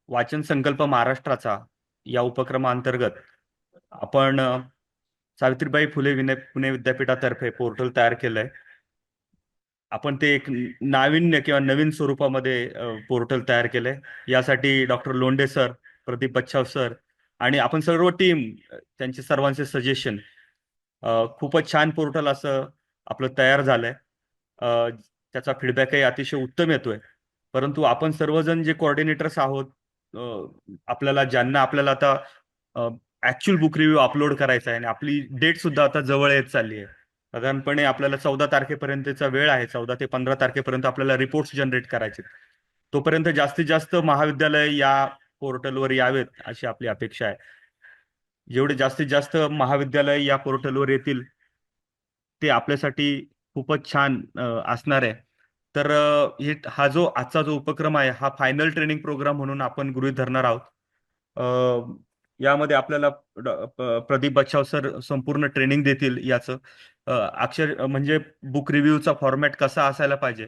वाचन संकल्प महाराष्ट्राचा या उपक्रमाअंतर्गत आपण सावित्रीबाई फुले पुणे विद्यापीठातर्फे पोर्टल तयार केलंय. आपण ते एक नाविन्य किंवा नवीन स्वरूपामध्ये पोर्टल तयार केलंय. यासाठी doctor Londhe sir, Pradeep Bachhav sir आणि आपण सर्व टीम, त्यांचे सर्वांचे सजेशन, खूपच छान पोर्टल असं आपलं तयार झालंय. अ, त्याचा फीडबॅकही अतिशय उत्तम येतोय. परंतु आपण सर्वजण जे कोऑर्डिनेटर्स आहोत, आपल्याला आता ऍक्च्युअल बुक रिव्ह्यू अपलोड करायचा आहे आणि आपली डेट सुद्धा आता जवळ येत चालली आहे. साधारणपणे आपल्याला 14 तारखेपर्यंतचा वेळ आहे. 14 ते 15 तारखेपर्यंत आपल्याला रिपोर्ट्स जनरेट करायचे. तोपर्यंत जास्तीत जास्त महाविद्यालय या पोर्टलवर यावेत अशी आपली अपेक्षा आहे. जेवढे जास्तीत जास्त महाविद्यालय या पोर्टलवर येतील ते आपल्यासाठी खूपच छान असणार आहे. तर हा जो आजचा जो उपक्रम आहे हा फायनल ट्रेनिंग प्रोग्राम म्हणून आपण गृहीत धरणार आहोत. यामध्ये आपल्याला प्रदीप बच्छाव सर संपूर्ण ट्रेनिंग देतील याचं. म्हणजे बुक रिव्ह्यूचा फॉर्मॅट कसा असायला पाहिजे,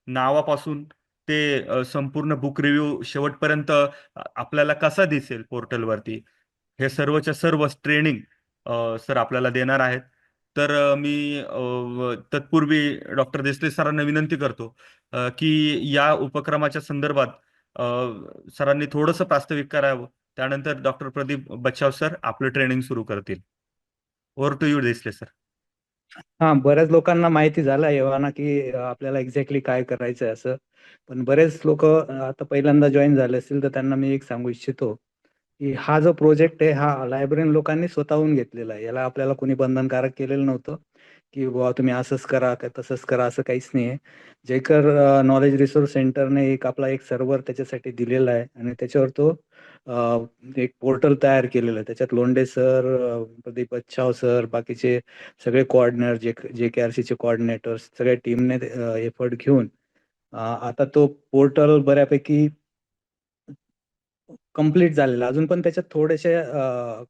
नावापासून ते संपूर्ण बुक रिव्ह्यू शेवटपर्यंत आपल्याला कसा दिसेल पोर्टलवरती, हे सर्वच्या सर्व ट्रेनिंग सर आपल्याला देणार आहेत. तर मी तत्पूर्वी डॉक्टर देसले सरांना विनंती करतो की या उपक्रमाच्या संदर्भात सरांनी थोडंसं प्रास्ताविक करावं. त्यानंतर डॉक्टर प्रदीप बच्छाव सर आपलं ट्रेनिंग सुरू करतील. Over to you Desale sir. हा, बऱ्याच लोकांना माहिती झालं एव्हाना की आपल्याला एक्झॅक्टली काय करायचंय असं. पण बरेच लोक आता पहिल्यांदा जॉईन झाले असतील तर त्यांना मी एक सांगू इच्छितो की हा जो प्रोजेक्ट आहे हा लायब्ररीन लोकांनी स्वतःहून घेतलेला आहे. याला आपल्याला कोणी बंधनकारक केलेलं नव्हतं की बुवा तुम्ही असंच करा का तसंच करा, असं काहीच नाही आहे. जेकर नॉलेज रिसोर्स सेंटरने एक सर्व्हर त्याच्यासाठी दिलेला आहे आणि त्याच्यावर तो एक पोर्टल तयार केलेलं आहे. त्याच्यात लोंढे सर, प्रदीप बच्छाव सर, बाकीचे सगळे कोऑर्डिनेटर, जे के आर सीचे कोऑर्डिनेटर्स, सगळ्या टीमने एफर्ट घेऊन आता तो पोर्टल बऱ्यापैकी कंप्लीट झालेला. अजून पण त्याच्यात थोडेसे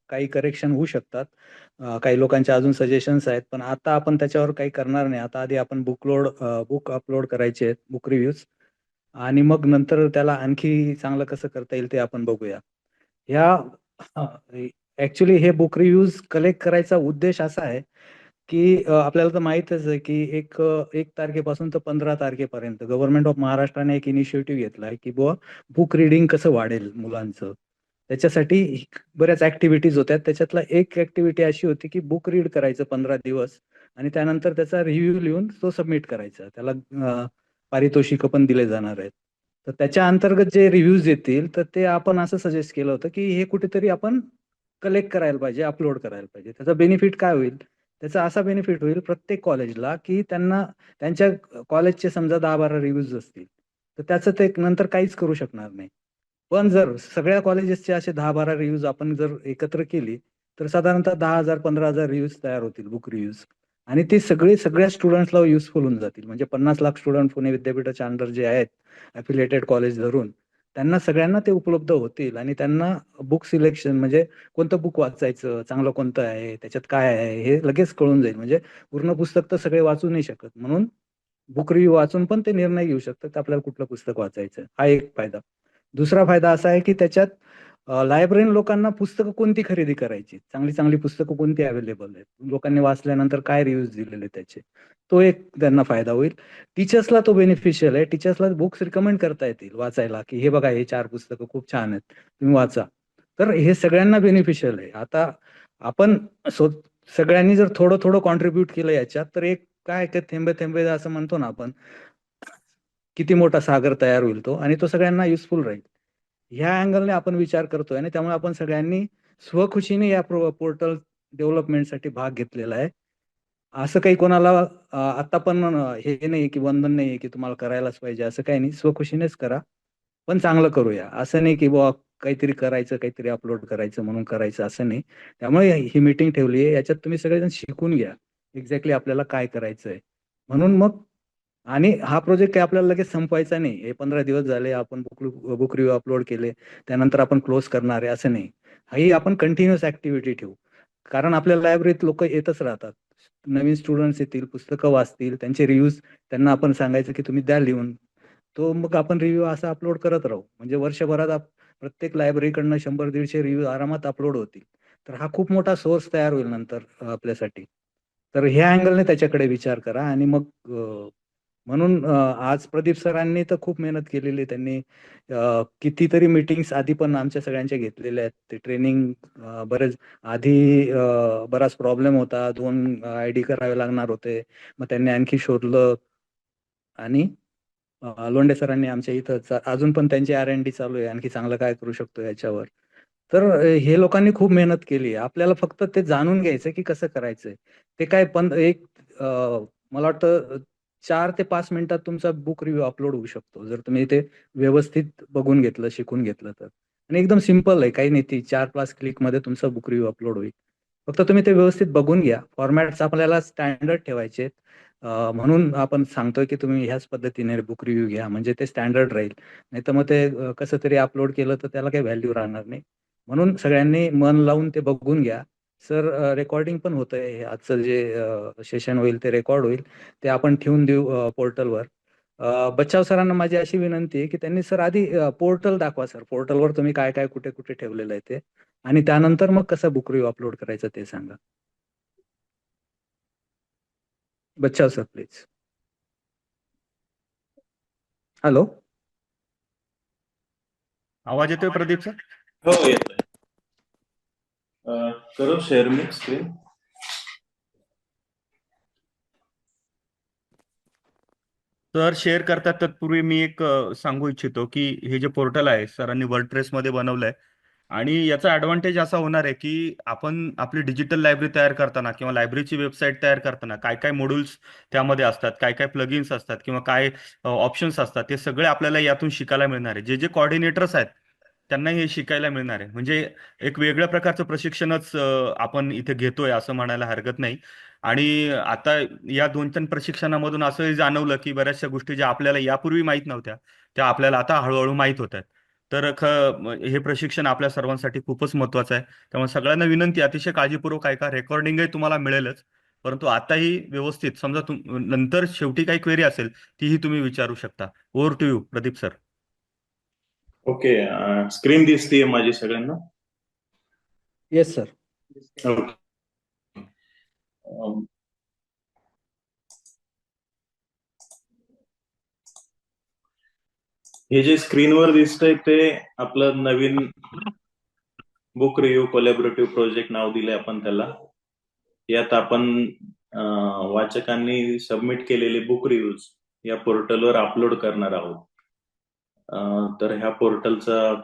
काही करेक्शन होऊ शकतात. काही लोकांचे अजून सजेशन्स आहेत, पण आता आपण त्याच्यावर काही करणार नाही. आता आधी आपण बुक अपलोड करायचे आहेत, बुक रिव्ह्यूज, आणि मग नंतर त्याला आणखी चांगलं कसं करता येईल ते आपण बघूया. ह्या ऍक्च्युली हे बुक रिव्ह्यूज कलेक्ट करायचा उद्देश असा आहे की आपल्याला तर माहीतच आहे की 1 तारखेपासून तर 15 तारखेपर्यंत गव्हर्नमेंट ऑफ महाराष्ट्राने एक इनिशिएटिव्ह घेतला आहे की बुवा बुक रिडिंग कसं वाढेल मुलांचं. त्याच्यासाठी बऱ्याच ऍक्टिव्हिटीज होत्या. त्याच्यातला एक ऍक्टिव्हिटी अशी होती की बुक रीड करायचं 15 दिवस आणि त्यानंतर त्याचा रिव्ह्यू लिहून तो सबमिट करायचा. त्याला पारितोषिकं पण दिले जाणार आहेत. तर त्याच्या अंतर्गत जे रिव्ह्यूज येतील तर ते आपण असं सजेस्ट केलं होतं की हे कुठेतरी आपण कलेक्ट करायला पाहिजे, अपलोड करायला पाहिजे. त्याचा बेनिफिट काय होईल? त्याचा असा बेनिफिट होईल प्रत्येक कॉलेजला की त्यांना त्यांच्या कॉलेजचे समजा 10-12 रिव्ह्यूज असतील तर त्याचं ते नंतर काहीच करू शकणार नाही. पण जर सगळ्या कॉलेजेसचे असे 10-12 रिव्ह्यूज आपण जर एकत्र केली तर साधारणतः 10,000 15,000 रिव्ह्यूज तयार होतील, बुक रिव्ह्यूज. आणि ते सगळ्या स्टुडंट्सला युजफुल होऊन जातील. म्हणजे 50 लाख स्टुडंट पुणे विद्यापीठाच्या अंडर जे आहेत अफिलिएटेड कॉलेज धरून, त्यांना सगळ्यांना ते उपलब्ध होतील आणि त्यांना बुक सिलेक्शन म्हणजे कोणतं बुक वाचायचं, चांगलं कोणतं आहे, त्याच्यात काय आहे हे लगेच कळून जाईल. म्हणजे पूर्ण पुस्तक तर सगळे वाचू नाही शकत, म्हणून बुक रिव्ह्यू वाचून पण ते निर्णय घेऊ शकतात की आपल्याला कुठलं पुस्तक वाचायचं. हा एक फायदा. दुसरा फायदा असा आहे की त्याच्यात लायब्ररीन लोकांना पुस्तकं कोणती खरेदी करायची, चांगली चांगली पुस्तकं कोणती अवेलेबल आहेत, लोकांनी वाचल्यानंतर काय रिव्ह्यूज दिलेले त्याचे, तो एक त्यांना फायदा होईल. टीचर्सला तो बेनिफिशियल आहे. टीचर्सला बुक्स रिकमेंड करता येतील वाचायला की हे बघा हे 4 पुस्तकं खूप छान आहेत, तुम्ही वाचा. तर हे सगळ्यांना बेनिफिशियल आहे. आता आपण सो सगळ्यांनी जर थोडं थोडं कॉन्ट्रीब्युट केलं याच्यात तर एक काय ते थेंबे थेंबे असं म्हणतो ना आपण, किती मोठा सागर तयार होईल तो, आणि तो सगळ्यांना युजफुल राहील. ह्या अँगलने आपण विचार करतोय आणि त्यामुळे आपण सगळ्यांनी स्वखुशीने या पोर्टल डेव्हलपमेंटसाठी भाग घेतलेला आहे. असं काही कोणाला आता पण हे नाही की बंधन नाही की तुम्हाला करायलाच पाहिजे, असं काही नाही. स्वखुशीनेच करा, पण चांगलं करूया. असं नाही की बुवा काहीतरी करायचं, काहीतरी अपलोड करायचं म्हणून करायचं, असं नाही. त्यामुळे ही मीटिंग ठेवली आहे. याच्यात तुम्ही सगळेजण शिकून घ्या एक्झॅक्टली आपल्याला काय करायचंय. म्हणून मग, आणि हा प्रोजेक्ट काही आपल्याला लगेच संपवायचा नाही. हे 15 दिवस झाले, आपण बुक रिव्ह्यू अपलोड केले, त्यानंतर आपण क्लोज करणार आहे असं नाही. ही आपण कंटिन्युअस ऍक्टिव्हिटी ठेवू. कारण आपल्या लायब्ररीत लोक येतच राहतात. नवीन स्टुडंट्स येतील, पुस्तकं वाचतील, त्यांचे रिव्ह्यूज त्यांना आपण सांगायचं की तुम्ही द्या लिहून. तो मग आपण रिव्ह्यू असा अपलोड करत राहू. म्हणजे वर्षभरात प्रत्येक लायब्ररीकडनं 100-150 रिव्ह्यू आरामात अपलोड होतील. तर हा खूप मोठा सोर्स तयार होईल नंतर आपल्यासाठी. तर ह्या अँगलने त्याच्याकडे विचार करा. आणि मग म्हणून आज प्रदीप सरांनी तर खूप मेहनत केलेली आहे. त्यांनी कितीतरी मीटिंग्स आधी पण आमच्या सगळ्यांच्या घेतलेल्या आहेत. ते ट्रेनिंग बरेच आधी बराच प्रॉब्लेम होता. 2 आयडी करावे लागणार होते. मग त्यांनी आणखी शोधलं. आणि लोंढे सरांनी आमच्या इथं अजून पण त्यांची R&D चालू आहे. आणखी चांगलं काय करू शकतो याच्यावर. तर हे लोकांनी खूप मेहनत केली आहे. आपल्याला फक्त ते जाणून घ्यायचं की कसं करायचंय. ते काय पण मला वाटतं 4 ते 5 मिनिटात तुमचा बुक रिव्ह्यू अपलोड होऊ शकतो. जर तुम्ही ते व्यवस्थित बघून घेतलं, शिकून घेतलं तर. आणि एकदम सिम्पल आहे. काही नाही, ती 4-5 क्लिकमध्ये तुमचा बुक रिव्ह्यू अपलोड होईल. फक्त तुम्ही ते व्यवस्थित बघून घ्या. फॉर्मॅट्स आपल्याला स्टँडर्ड ठेवायचे आहेत. म्हणून आपण सांगतोय की तुम्ही ह्याच पद्धतीने बुक रिव्ह्यू घ्या, म्हणजे ते स्टँडर्ड राहील. नाही तर मग ते कसं तरी अपलोड केलं तर त्याला काही व्हॅल्यू राहणार नाही. म्हणून सगळ्यांनी मन लावून ते बघून घ्या. सर, रेकॉर्डिंग पण होतंय. आजचं जे सेशन होईल ते रेकॉर्ड होईल. ते आपण ठेवून देऊ पोर्टलवर. बच्चाव सरांना माझी अशी विनंती आहे की त्यांनी सर आधी पोर्टल दाखवा. सर, पोर्टलवर तुम्ही काय काय कुठे कुठे ठेवलेलं आहे ते, आणि त्यानंतर मग कसं बुक रिव्ह्यू अपलोड करायचं ते सांगा. बच्चाव सर, प्लीज. हॅलो. आवाज येतोय प्रदीपचा? हो, येतोय. करू शेअर मी स्क्रीन. तर शेअर करतात तत्पूर्वी मी एक सांगू इच्छितो की हे जे पोर्टल आहे सरांनी वर्डप्रेसमध्ये बनवलंय. आणि याचा ॲडव्हान्टेज असा होणार आहे की आपण आपली डिजिटल लायब्ररी तयार करताना किंवा लायब्ररीची वेबसाईट तयार करताना काय काय मॉड्यूल्स त्यामध्ये असतात, काय काय प्लगिन्स असतात किंवा काय ऑप्शन्स असतात, ते सगळे आपल्याला यातून शिकायला मिळणार आहे. जे जे कॉर्डिनेटर्स आहेत त्यांना हे शिकायला मिळणार आहे. म्हणजे एक वेगळ्या प्रकारचं प्रशिक्षणच आपण इथे घेतोय असं म्हणायला हरकत नाही. आणि आता या 2-3 प्रशिक्षणामधून असंही जाणवलं की बऱ्याचशा गोष्टी ज्या आपल्याला यापूर्वी माहीत नव्हत्या त्या आपल्याला आता हळूहळू माहीत होत आहेत. तर हे प्रशिक्षण आपल्या सर्वांसाठी खूपच महत्त्वाचं आहे. त्यामुळे सगळ्यांना विनंती, अतिशय काळजीपूर्वक ऐका. रेकॉर्डिंगही तुम्हाला मिळेलच, परंतु आताही व्यवस्थित समजा नंतर शेवटी काही क्वेरी असेल तीही तुम्ही विचारू शकता. Over to you Pradeep sir. Okay, screen दिसतीये माझी सगळ्यांना? Yes sir. ओके. हे जे स्क्रीनवर दिसतंय ते आपलं नवीन बुक रिव्ह्यू कोलॅबोरेटिव्ह प्रोजेक्ट नाव दिलंय आपण त्याला. यात आपण वाचकांनी सबमिट केलेले बुक रिव्ह्यूज या पोर्टलवर अपलोड करणार आहोत. तर ह्या पोर्टलचा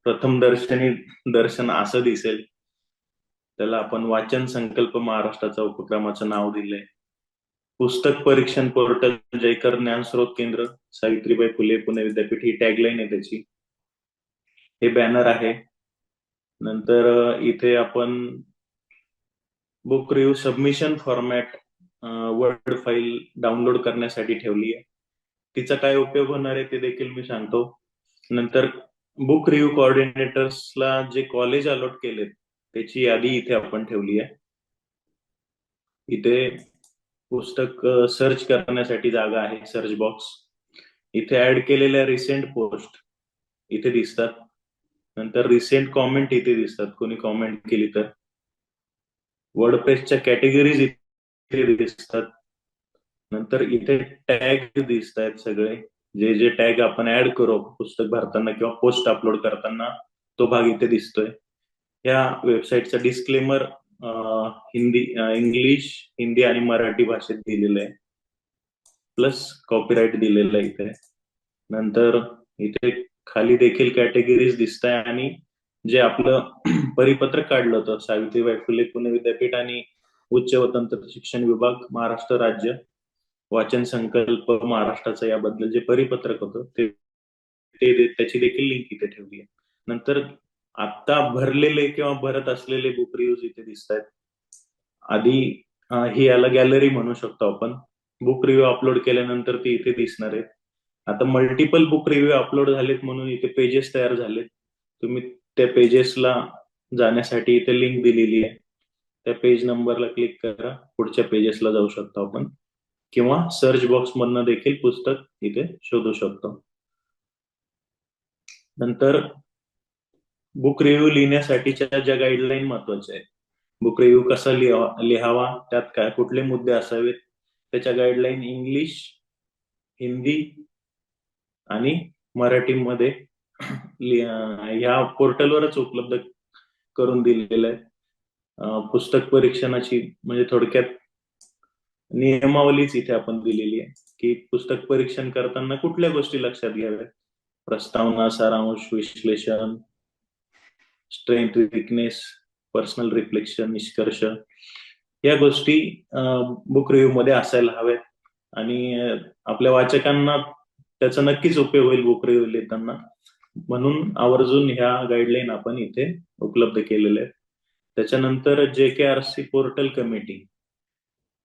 प्रथम दर्शन असं दिसेल. त्याला आपण वाचन संकल्प महाराष्ट्राचा उपक्रमाचं नाव दिलंय. पुस्तक परीक्षण पोर्टल जयकर ज्ञान स्रोत केंद्र सावित्रीबाई फुले पुणे विद्यापीठ ही टॅगलाईन आहे त्याची. हे बॅनर आहे. नंतर इथे आपण book review submission format word file download करण्यासाठी ठेवली आहे. तिचा काय उपयोग होणार आहे ते देखील मी सांगतो. नंतर बुक रिव्ह्यू कोऑर्डिनेटर्सला जे कॉलेज अलॉट केलेत त्याची यादी इथे आपण ठेवली आहे. इथे पुस्तक सर्च करण्यासाठी जागा आहे, सर्च बॉक्स. इथे ऍड केलेल्या रिसेंट पोस्ट इथे दिसतात. नंतर रिसेंट कॉमेंट इथे दिसतात, कोणी कॉमेंट केली तर. वर्डप्रेसच्या कॅटेगरीज इथे दिसतात. नंतर इथे टॅग दिसत आहेत सगळे. जे जे टॅग आपण ऍड करू पुस्तक भरताना किंवा पोस्ट अपलोड करताना तो भाग इथे दिसतोय. या वेबसाईटचा डिस्क्लेमर इंग्लिश, हिंदी आणि मराठी भाषेत दिलेलं आहे. प्लस कॉपीराईट दिलेलं आहे इथे. नंतर इथे खाली देखील कॅटेगरीज दिसत आहे. आणि जे आपलं परिपत्रक काढलं होतं सावित्रीबाई फुले पुणे विद्यापीठ आणि उच्च व तंत्र शिक्षण विभाग महाराष्ट्र राज्य वाचन संकल्प महाराष्ट्राचं याबद्दल जे परिपत्रक होतं ते त्याची देखील लिंक इथे ठेवली आहे. नंतर आता भरलेले किंवा भरत असलेले बुक रिव्ह्यूज इथे दिसत आहेत. आधी ही याला गॅलरी म्हणू शकतो आपण. बुक रिव्ह्यू अपलोड केल्यानंतर ती इथे दिसणार आहेत. आता मल्टिपल बुक रिव्ह्यू अपलोड झालेत म्हणून इथे पेजेस तयार झालेत. तुम्ही त्या पेजेसला जाण्यासाठी इथे लिंक दिलेली आहे. त्या पेज नंबरला क्लिक करा, पुढच्या पेजेसला जाऊ शकतो आपण. किंवा सर्च बॉक्स मधनं देखील पुस्तक इथे शोधू शकतो. नंतर बुक रिव्ह्यू लिहिण्यासाठीच्या ज्या गाईडलाईन महत्वाच्या आहेत, बुक रिव्ह्यू कसा लिहावा, त्यात काय कुठले मुद्दे असावेत, त्याच्या गाईडलाईन इंग्लिश, हिंदी आणि मराठीमध्ये ह्या पोर्टलवरच उपलब्ध करून दिलेलं आहे. पुस्तक परीक्षणाची म्हणजे थोडक्यात नियमावलीच इथे आपण दिलेली आहे की पुस्तक परीक्षण करताना कुठल्या गोष्टी लक्षात घ्याव्या: प्रस्तावना, सारांश, विश्लेषण, स्ट्रेंथ, विकनेस, पर्सनल रिफ्लेक्शन, निष्कर्ष, या गोष्टी बुक रिव्ह्यू मध्ये असायला हव्यात. आणि आपल्या वाचकांना त्याचा नक्कीच उपयोग होईल बुक रिव्ह्यू लिहिताना, म्हणून आवर्जून ह्या गाईडलाईन आपण इथे उपलब्ध केलेल्या आहेत. त्याच्यानंतर JKRC पोर्टल कमिटी,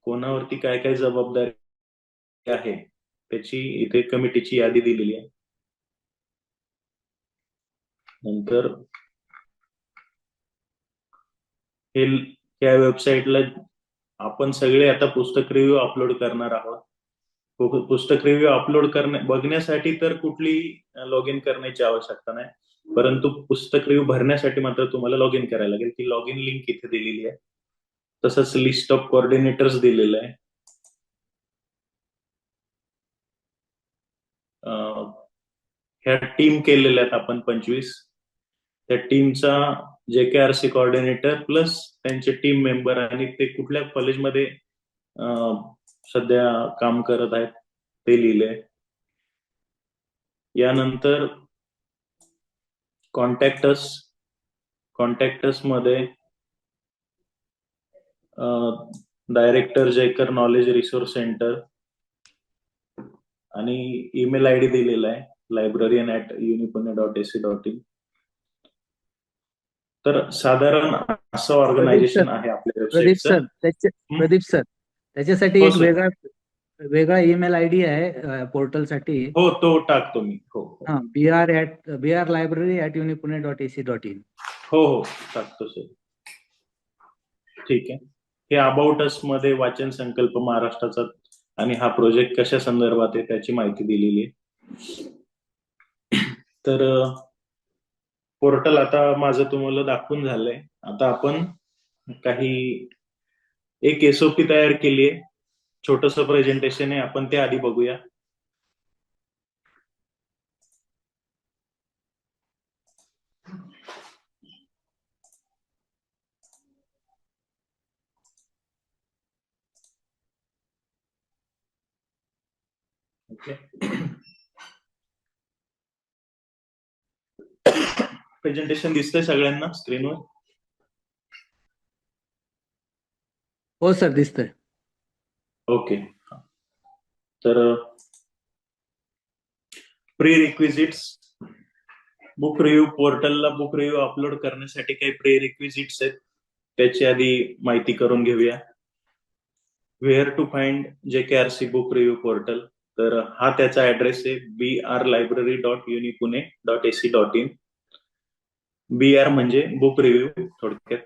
कोणावरती काय काय जबाबदारी आहे त्याची इथे कमिटीची यादी दिलेली आहे. नंतर या वेबसाईटला आपण सगळे आता पुस्तक रिव्ह्यू अपलोड करणार आहोत. पुस्तक रिव्ह्यू अपलोड बघण्यासाठी तर कुठली लॉग इन करण्याची आवश्यकता नाही, परंतु पुस्तक रिव्ह्यू भरण्यासाठी मात्र तुम्हाला लॉग इन करायला लागेल. ती लॉग इन लिंक इथे दिलेली आहे. तसंच लिस्ट ऑफ कोऑर्डिनेटर्स दिलेलं आहे. ह्या टीम केलेल्या आहेत आपण 25. त्या टीमचा JKRC कोऑर्डिनेटर प्लस त्यांचे टीम मेंबर आणि ते कुठल्या कॉलेजमध्ये सध्या काम करत आहेत ते लिहिले. यानंतर कॉन्टॅक्टस मध्ये डायरेक्टर जेकर नॉलेज रिसोर्स सेंटर आणि ईमेल ID दिलेला आहे librarian@unipune.ac.in. तर साधारण असं ऑर्गनायझेशन आहे आपल्या वेबसाईटचं. प्रदीप सर त्याच्यासाठी हो एक सर. वेगळा ईमेल ID आहे पोर्टलसाठी. हो, तो टाकतो मी. हो हा, brlibrary@unipune.ac.in. हो हो टाकतो सर. ठीक आहे. हे अबाउट अस मध्ये वाचन संकल्प महाराष्ट्राचा आणि हा प्रोजेक्ट कशा संदर्भात आहे त्याची माहिती दिलेली आहे. तर पोर्टल आता माझं तुम्हाला दाखवून झालंय. आता आपण एक SOP तयार केली आहे, छोटस प्रेझेंटेशन आहे, आपण ते आधी बघूया. ओके. प्रेझेंटेशन दिसतंय सगळ्यांना स्क्रीनवर? हो सर, दिसतंय. ओके. तर प्री रिक्विजिट्स, बुक रिव्ह्यू पोर्टलला बुक रिव्ह्यू अपलोड करण्यासाठी काही प्री रिक्विजिट्स आहेत, त्याची आधी माहिती करून घेऊया. Where to find JKRC book review portal, तर हा त्याचा ऍड्रेस आहे brlibrary.unipune.ac.in. BR म्हणजे बुक रिव्ह्यू थोडक्यात,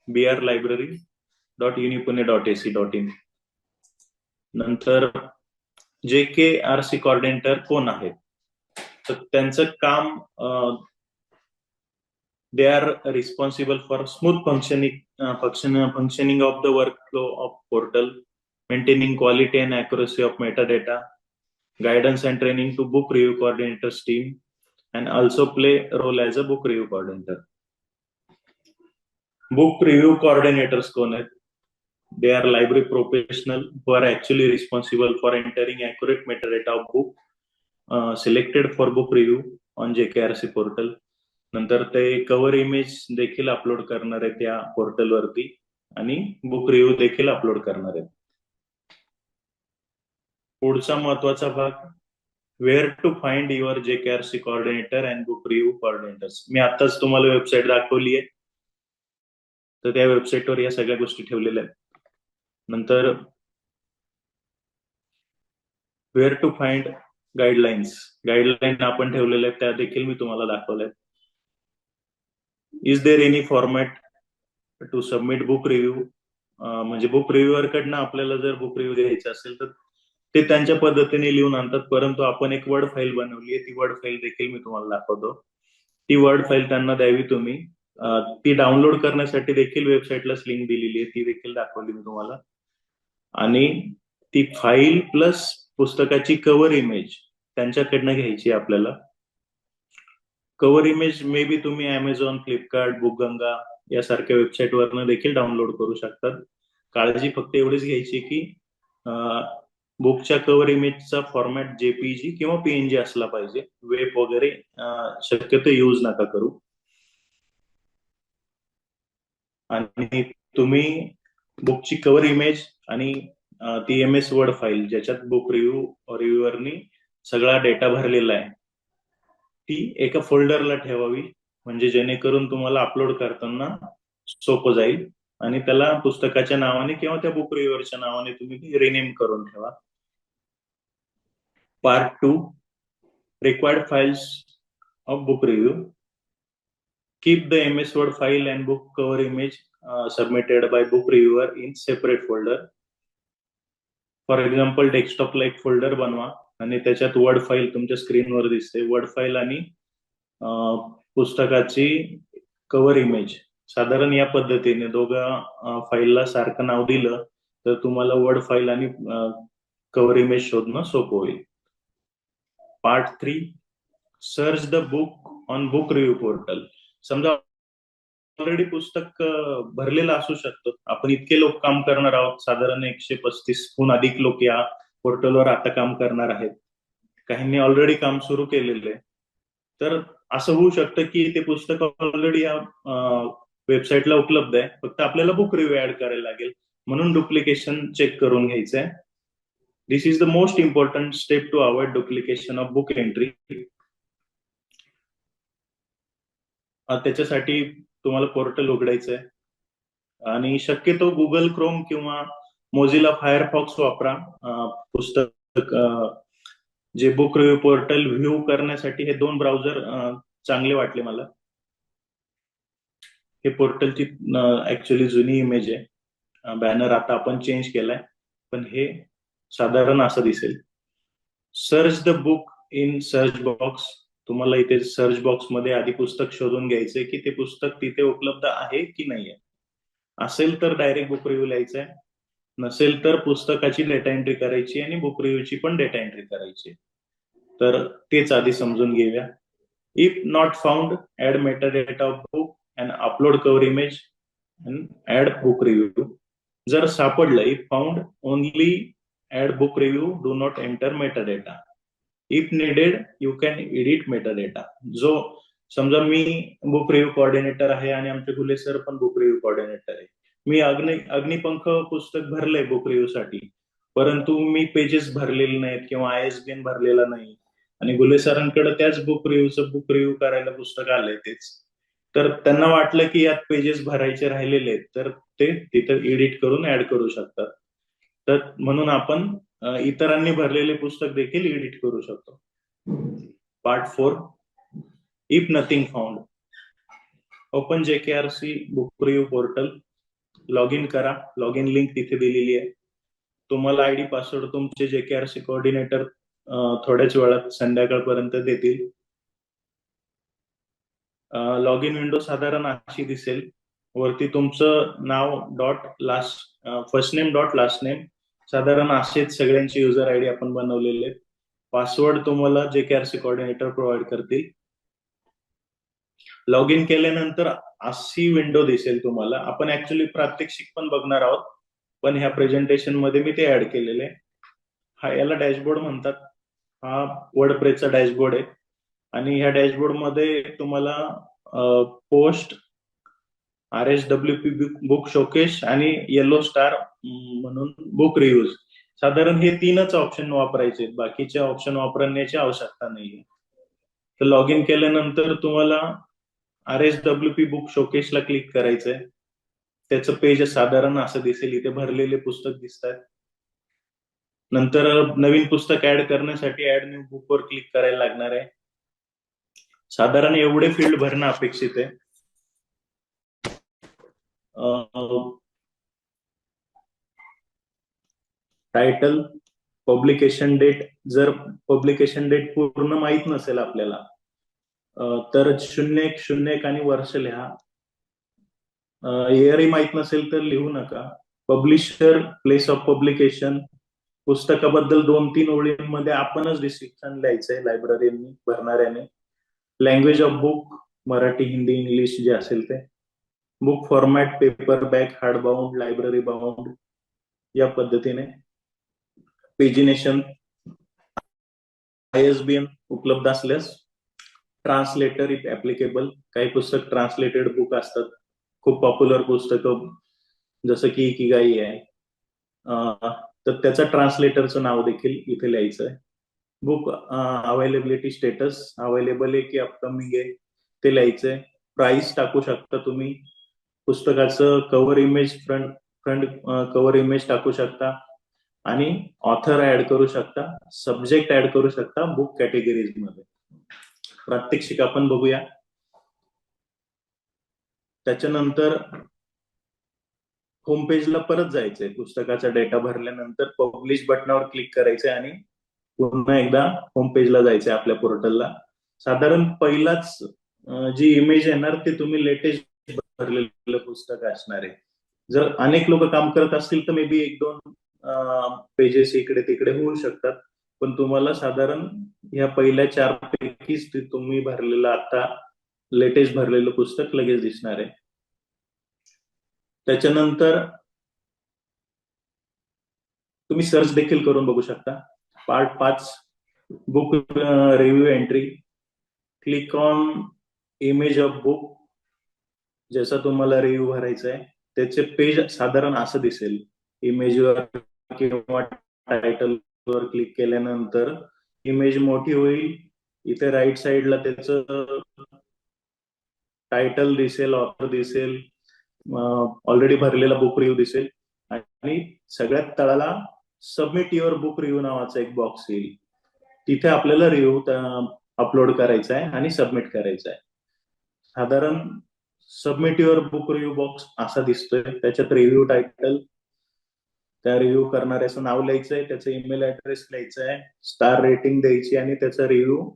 brlibrary.unipune.ac.in. नंतर JKRC कोऑर्डिनेटर कोण आहेत, तर त्यांचं काम they are responsible for smooth functioning of the workflow of portal, maintaining quality and accuracy of metadata, guidance and training to book review coordinators team, and also play role as a book review coordinator. Book review coordinators कोण आहेत? They are library professional who are actually responsible for entering accurate metadata of book selected for book review on JKRC portal. नंतर ते cover image देखील upload करणार आहेत त्या पोर्टलवरती आणि बुक रिव्ह्यू देखील अपलोड करणार आहेत. पुढचा महत्वाचा भाग, where to find your JKRC coordinator and book review coordinators. मी आताच तुम्हाला वेबसाईट दाखवली आहे, तर त्या वेबसाईटवर या सगळ्या गोष्टी ठेवलेल्या आहेत. नंतर वेअर टू फाइंड गाईडलाईन आपण ठेवलेल्या आहेत, त्या देखील मी तुम्हाला दाखवल्या आहेत. Is there any format to submit book review, म्हणजे बुक रिव्ह्युअर कडनं आपल्याला जर बुक रिव्ह्यू द्यायचा असेल तर ते त्यांच्या पद्धतीने लिहून आणतात, परंतु आपण एक वर्ड फाईल बनवली आहे, ती वर्ड फाईल देखील मी तुम्हाला दाखवतो. ती वर्ड फाईल त्यांना द्यावी तुम्ही. ती डाउनलोड करण्यासाठी देखील वेबसाईटलाच लिंक दिलेली आहे, ती देखील दाखवली मी तुम्हाला. आणि ती फाईल प्लस पुस्तकाची कव्हर इमेज त्यांच्याकडनं घ्यायची आहे आपल्याला. कव्हर इमेज मे बी तुम्ही अमेझॉन, फ्लिपकार्ट, बुकगंगा यासारख्या वेबसाईट वरनं देखील डाउनलोड करू शकतात. काळजी फक्त एवढीच घ्यायची की बुकच्या कव्हर इमेजचा फॉर्मॅट जेपीजी किंवा पीएनजी असला पाहिजे. वेब वगैरे शक्यतो यूज नका करू. आणि तुम्ही बुकची कव्हर इमेज आणि ती MS वर्ड फाईल ज्याच्यात बुक रिव्ह्यूअरनी सगळा डेटा भरलेला आहे, ती एका फोल्डरला ठेवावी, म्हणजे जेणेकरून तुम्हाला अपलोड करताना सोपं जाईल. आणि त्याला पुस्तकाच्या नावाने किंवा त्या बुक रिव्ह्यूअरच्या नावाने तुम्ही रिनेम करून ठेवा. Part 2, required files of book review. Keep the MS Word file and book cover image submitted by book reviewer in separate folder. For example डेस्कटॉपला एक फोल्डर बनवा आणि त्याच्यात वर्ड फाईल तुमच्या स्क्रीनवर दिसते, वर्ड फाईल आणि पुस्तकाची कव्हर इमेज. साधारण या पद्धतीने दोघा फाईलला सारखं नाव दिलं तर तुम्हाला वर्ड फाईल आणि कव्हर इमेज शोधणं सोपं होईल. Part 3, search the book on book review portal. समजा ऑलरेडी पुस्तक भरलेलं असू शकतं, आपण इतके लोक काम करणार आहोत, साधारण 135हून अधिक लोक या पोर्टलवर आता काम करणार आहेत, काहींनी ऑलरेडी काम सुरू केलेलं आहे. तर असं होऊ शकतं की ते पुस्तक ऑलरेडी या वेबसाईटला उपलब्ध आहे, फक्त आपल्याला बुक रिव्ह्यू ऍड करायला लागेल, म्हणून डुप्लिकेशन चेक करून घ्यायचंय. This is the most important step to avoid duplication of book entry. त्याच्यासाठी तुम्हाला पोर्टल उघडायचं आहे आणि शक्यतो गुगल क्रोम किंवा मोझिला फायरफॉक्स वापरा. पुस्तक जे बुक रिव्ह्यू पोर्टल व्ह्यू करण्यासाठी हे 2 ब्राउझर चांगले वाटले मला. हे पोर्टलची ऍक्च्युअली जुनी इमेज आहे, बॅनर आता आपण चेंज केलाय, पण हे साधारण असं दिसेल. Search the book in search box. तुम्हाला इथे सर्च बॉक्स मध्ये आधी पुस्तक शोधून घ्यायचंय की ते पुस्तक तिथे उपलब्ध आहे की नाहीये. असेल तर डायरेक्ट बुक रिव्ह्यू लिहायचंय, नसेल तर पुस्तकाची डेटा एंट्री करायची आणि बुक रिव्ह्यूची पण डेटा एंट्री करायची. तर तेच आधी समजून घेऊया. If not found, add metadata of book and upload cover image and add book review. जर सापडलं, if found only add book review, do not enter metadata. If needed you can edit metadata. जो समजा मी book review coordinator आहे आणि आमचे गुले sir पण book review coordinator आहे. मी अग्निपंख पुस्तक भरलंय बुक रिव्ह्यू साठी, परंतु मी पेजेस भरलेले नाहीत किंवा ISBN भरलेला नाही आणि गुले सरांकडे त्याच बुक रिव्ह्यू करायला पुस्तक आलंय तेच, तर त्यांना वाटलं की यात पेजेस भरायचे राहिलेले आहेत, तर ते तिथं एडिट करून ऍड करू शकतात. तर म्हणून आपण इतरांनी भरलेले पुस्तक देखील एडिट करू शकतो. Part 4, if nothing found. Open JKRC book review portal, log in करा. लॉग इन लिंक तिथे दिलेली आहे. तुम्हाला ID पासवर्ड तुमचे JKRC कोऑर्डिनेटर थोड्याच वेळात संध्याकाळपर्यंत देतील. लॉग इन विंडो साधारण अशी दिसेल. वरती तुमचं नाव dot last, first name dot last name, साधारण असेच सगळ्यांचे युजर ID आपण बनवलेले आहेत. पासवर्ड तुम्हाला JKRC कोऑर्डिनेटर प्रोव्हाइड करतील. लॉग इन केल्यानंतर अशी विंडो दिसेल तुम्हाला. आपण ऍक्च्युली प्रात्यक्षिक पण बघणार आहोत, पण ह्या प्रेझेंटेशन मध्ये मी ते ऍड केलेले आहे. याला डॅशबोर्ड म्हणतात. हा वर्डप्रेसचा डॅशबोर्ड आहे आणि ह्या डॅशबोर्ड मध्ये तुम्हाला पोस्ट, RSWP बुक शोकेस आणि येलो स्टार म्हणून बुक रिव्ह्यूज, साधारण हे 3च ऑप्शन वापरायचे, बाकीचे ऑप्शन वापरण्याची आवश्यकता नाहीये. तर लॉग इन केल्यानंतर तुम्हाला RSWP बुक शोकेसला क्लिक करायचंय. त्याचं पेज साधारण असं दिसेल. इथे भरलेले पुस्तक दिसतात. नंतर नवीन पुस्तक ऍड करण्यासाठी ऍड न्यू बुक वर क्लिक करायला लागणार आहे. साधारण एवढे फील्ड भरणं अपेक्षित आहे. टायटल, पब्लिकेशन डेट, जर पब्लिकेशन डेट पूर्ण माहित नसेल आपल्याला तर 0101 आणि वर्ष लिहा. इयरही माहित नसेल तर लिहू नका. पब्लिशर, प्लेस ऑफ पब्लिकेशन, पुस्तकाबद्दल 2-3 ओळींमध्ये आपणच डिस्क्रिप्शन लिहायचंय लायब्ररीनी भरणाऱ्याने. Language of book, Marathi, Hindi, English जे असेल ते. Book format, paperback, hardbound, library bound, या पद्धतीने. पेजिनेशन, ISBN उपलब्ध असल्यास. ट्रान्सलेटर इफ ऍप्लिकेबल, काही पुस्तक ट्रान्सलेटेड बुक असतात, खूप पॉप्युलर पुस्तकं जसं की इकिगाई आहे, तर त्याचं ट्रान्सलेटरचं नाव देखील इथे लिहायचं आहे. बुक अवेलेबिलिटी स्टेटस, अवेलेबल आहे की अपकमिंग आहे ते लिहायचंय. प्राइस टाकू शकता तुम्ही. पुस्तकाचं cover image, front front cover image टाकू शकता आणि ऑथर ऍड करू शकता, सब्जेक्ट ऍड करू शकता बुक कॅटेगरीज मध्ये. प्रात्यक्षिक आपण बघूया. त्याच्यानंतर होम पेजला परत जायचंय. पुस्तकाचा डेटा भरल्यानंतर पब्लिश बटनावर क्लिक करायचंय आणि पुन्हा एकदा होम पेजला जायचंय आपल्या पोर्टलला. साधारण पहिलाच जी इमेज येणार ते तुम्ही लेटेस्ट भरलेलं पुस्तक असणार आहे. जर अनेक लोक काम करत असतील तर मे बी 1-2 पेजेस इकडे तिकडे होऊ शकतात, पण तुम्हाला साधारण ह्या पहिल्या 4 पैकीच तुम्ही भरलेलं आता लेटेस्ट भरलेलं पुस्तक लगेच दिसणार आहे. त्याच्यानंतर तुम्ही सर्च देखील करून बघू शकता. Part 5, book review entry. Click on image of book. जसा तुम्हाला रिव्ह्यू भरायचा आहे त्याचे पेज साधारण असं दिसेल. इमेजवर किंवा टायटलवर क्लिक केल्यानंतर इमेज मोठी होईल. इथे राईट साईडला त्याचं टायटल दिसेल, ऑथर दिसेल, ऑलरेडी भरलेला बुक रिव्ह्यू दिसेल आणि सगळ्यात तळाला सबमिट युअर बुक रिव्ह्यू नावाचा एक बॉक्स येईल. तिथे आपल्याला रिव्ह्यू अपलोड करायचा आहे आणि सबमिट करायचा आहे. साधारण submit your book review box असा दिसतोय. त्याच्यात रिव्ह्यू टायटल, त्या रिव्ह्यू करणाऱ्याचं नाव लिहायचंय, त्याचा ईमेल ऍड्रेस लिहायचा आहे, स्टार रेटिंग द्यायची आणि त्याचा रिव्ह्यू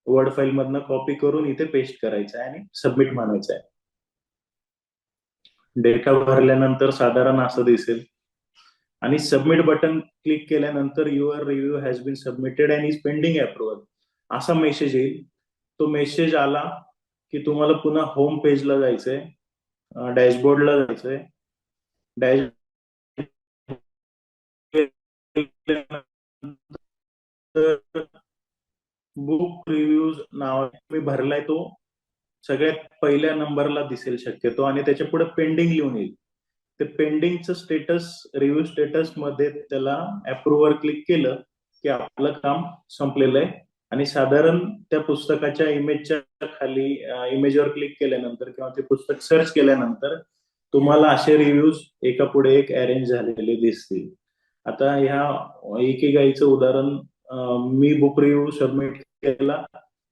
वर्ड फाईल मधनं कॉपी करून इथे पेस्ट करायचा आहे आणि सबमिट म्हणायचं आहे. डेटा भरल्यानंतर साधारण असं दिसेल आणि सबमिट बटन क्लिक केल्यानंतर your review has been submitted and is pending approval असा मेसेज येईल. तो मेसेज आला की तुम्हाला पुन्हा होम पेजला जायचंय, डॅशबोर्डला जायचंय. बुक रिव्ह्यूज नाव मी भरलाय तो सगळ्यात पहिल्या नंबरला दिसेल शक्यतो आणि त्याच्या पुढे पेंडिंग लिहून येईल. ते पेंडिंगचं स्टेटस, रिव्ह्यू स्टेटस मध्ये त्याला अप्रूव्हर क्लिक केलं की आपलं काम संपलेलं आहे. आणि साधारण त्या पुस्तकाच्या इमेजच्या खाली इमेजवर क्लिक केल्यानंतर किंवा ते पुस्तक सर्च केल्यानंतर तुम्हाला असे रिव्ह्यूज एका पुढे एक अरेंज झालेले दिसतील. आता ह्या एकेगाईचं उदाहरण, मी बुक रिव्ह्यू सबमिट केला,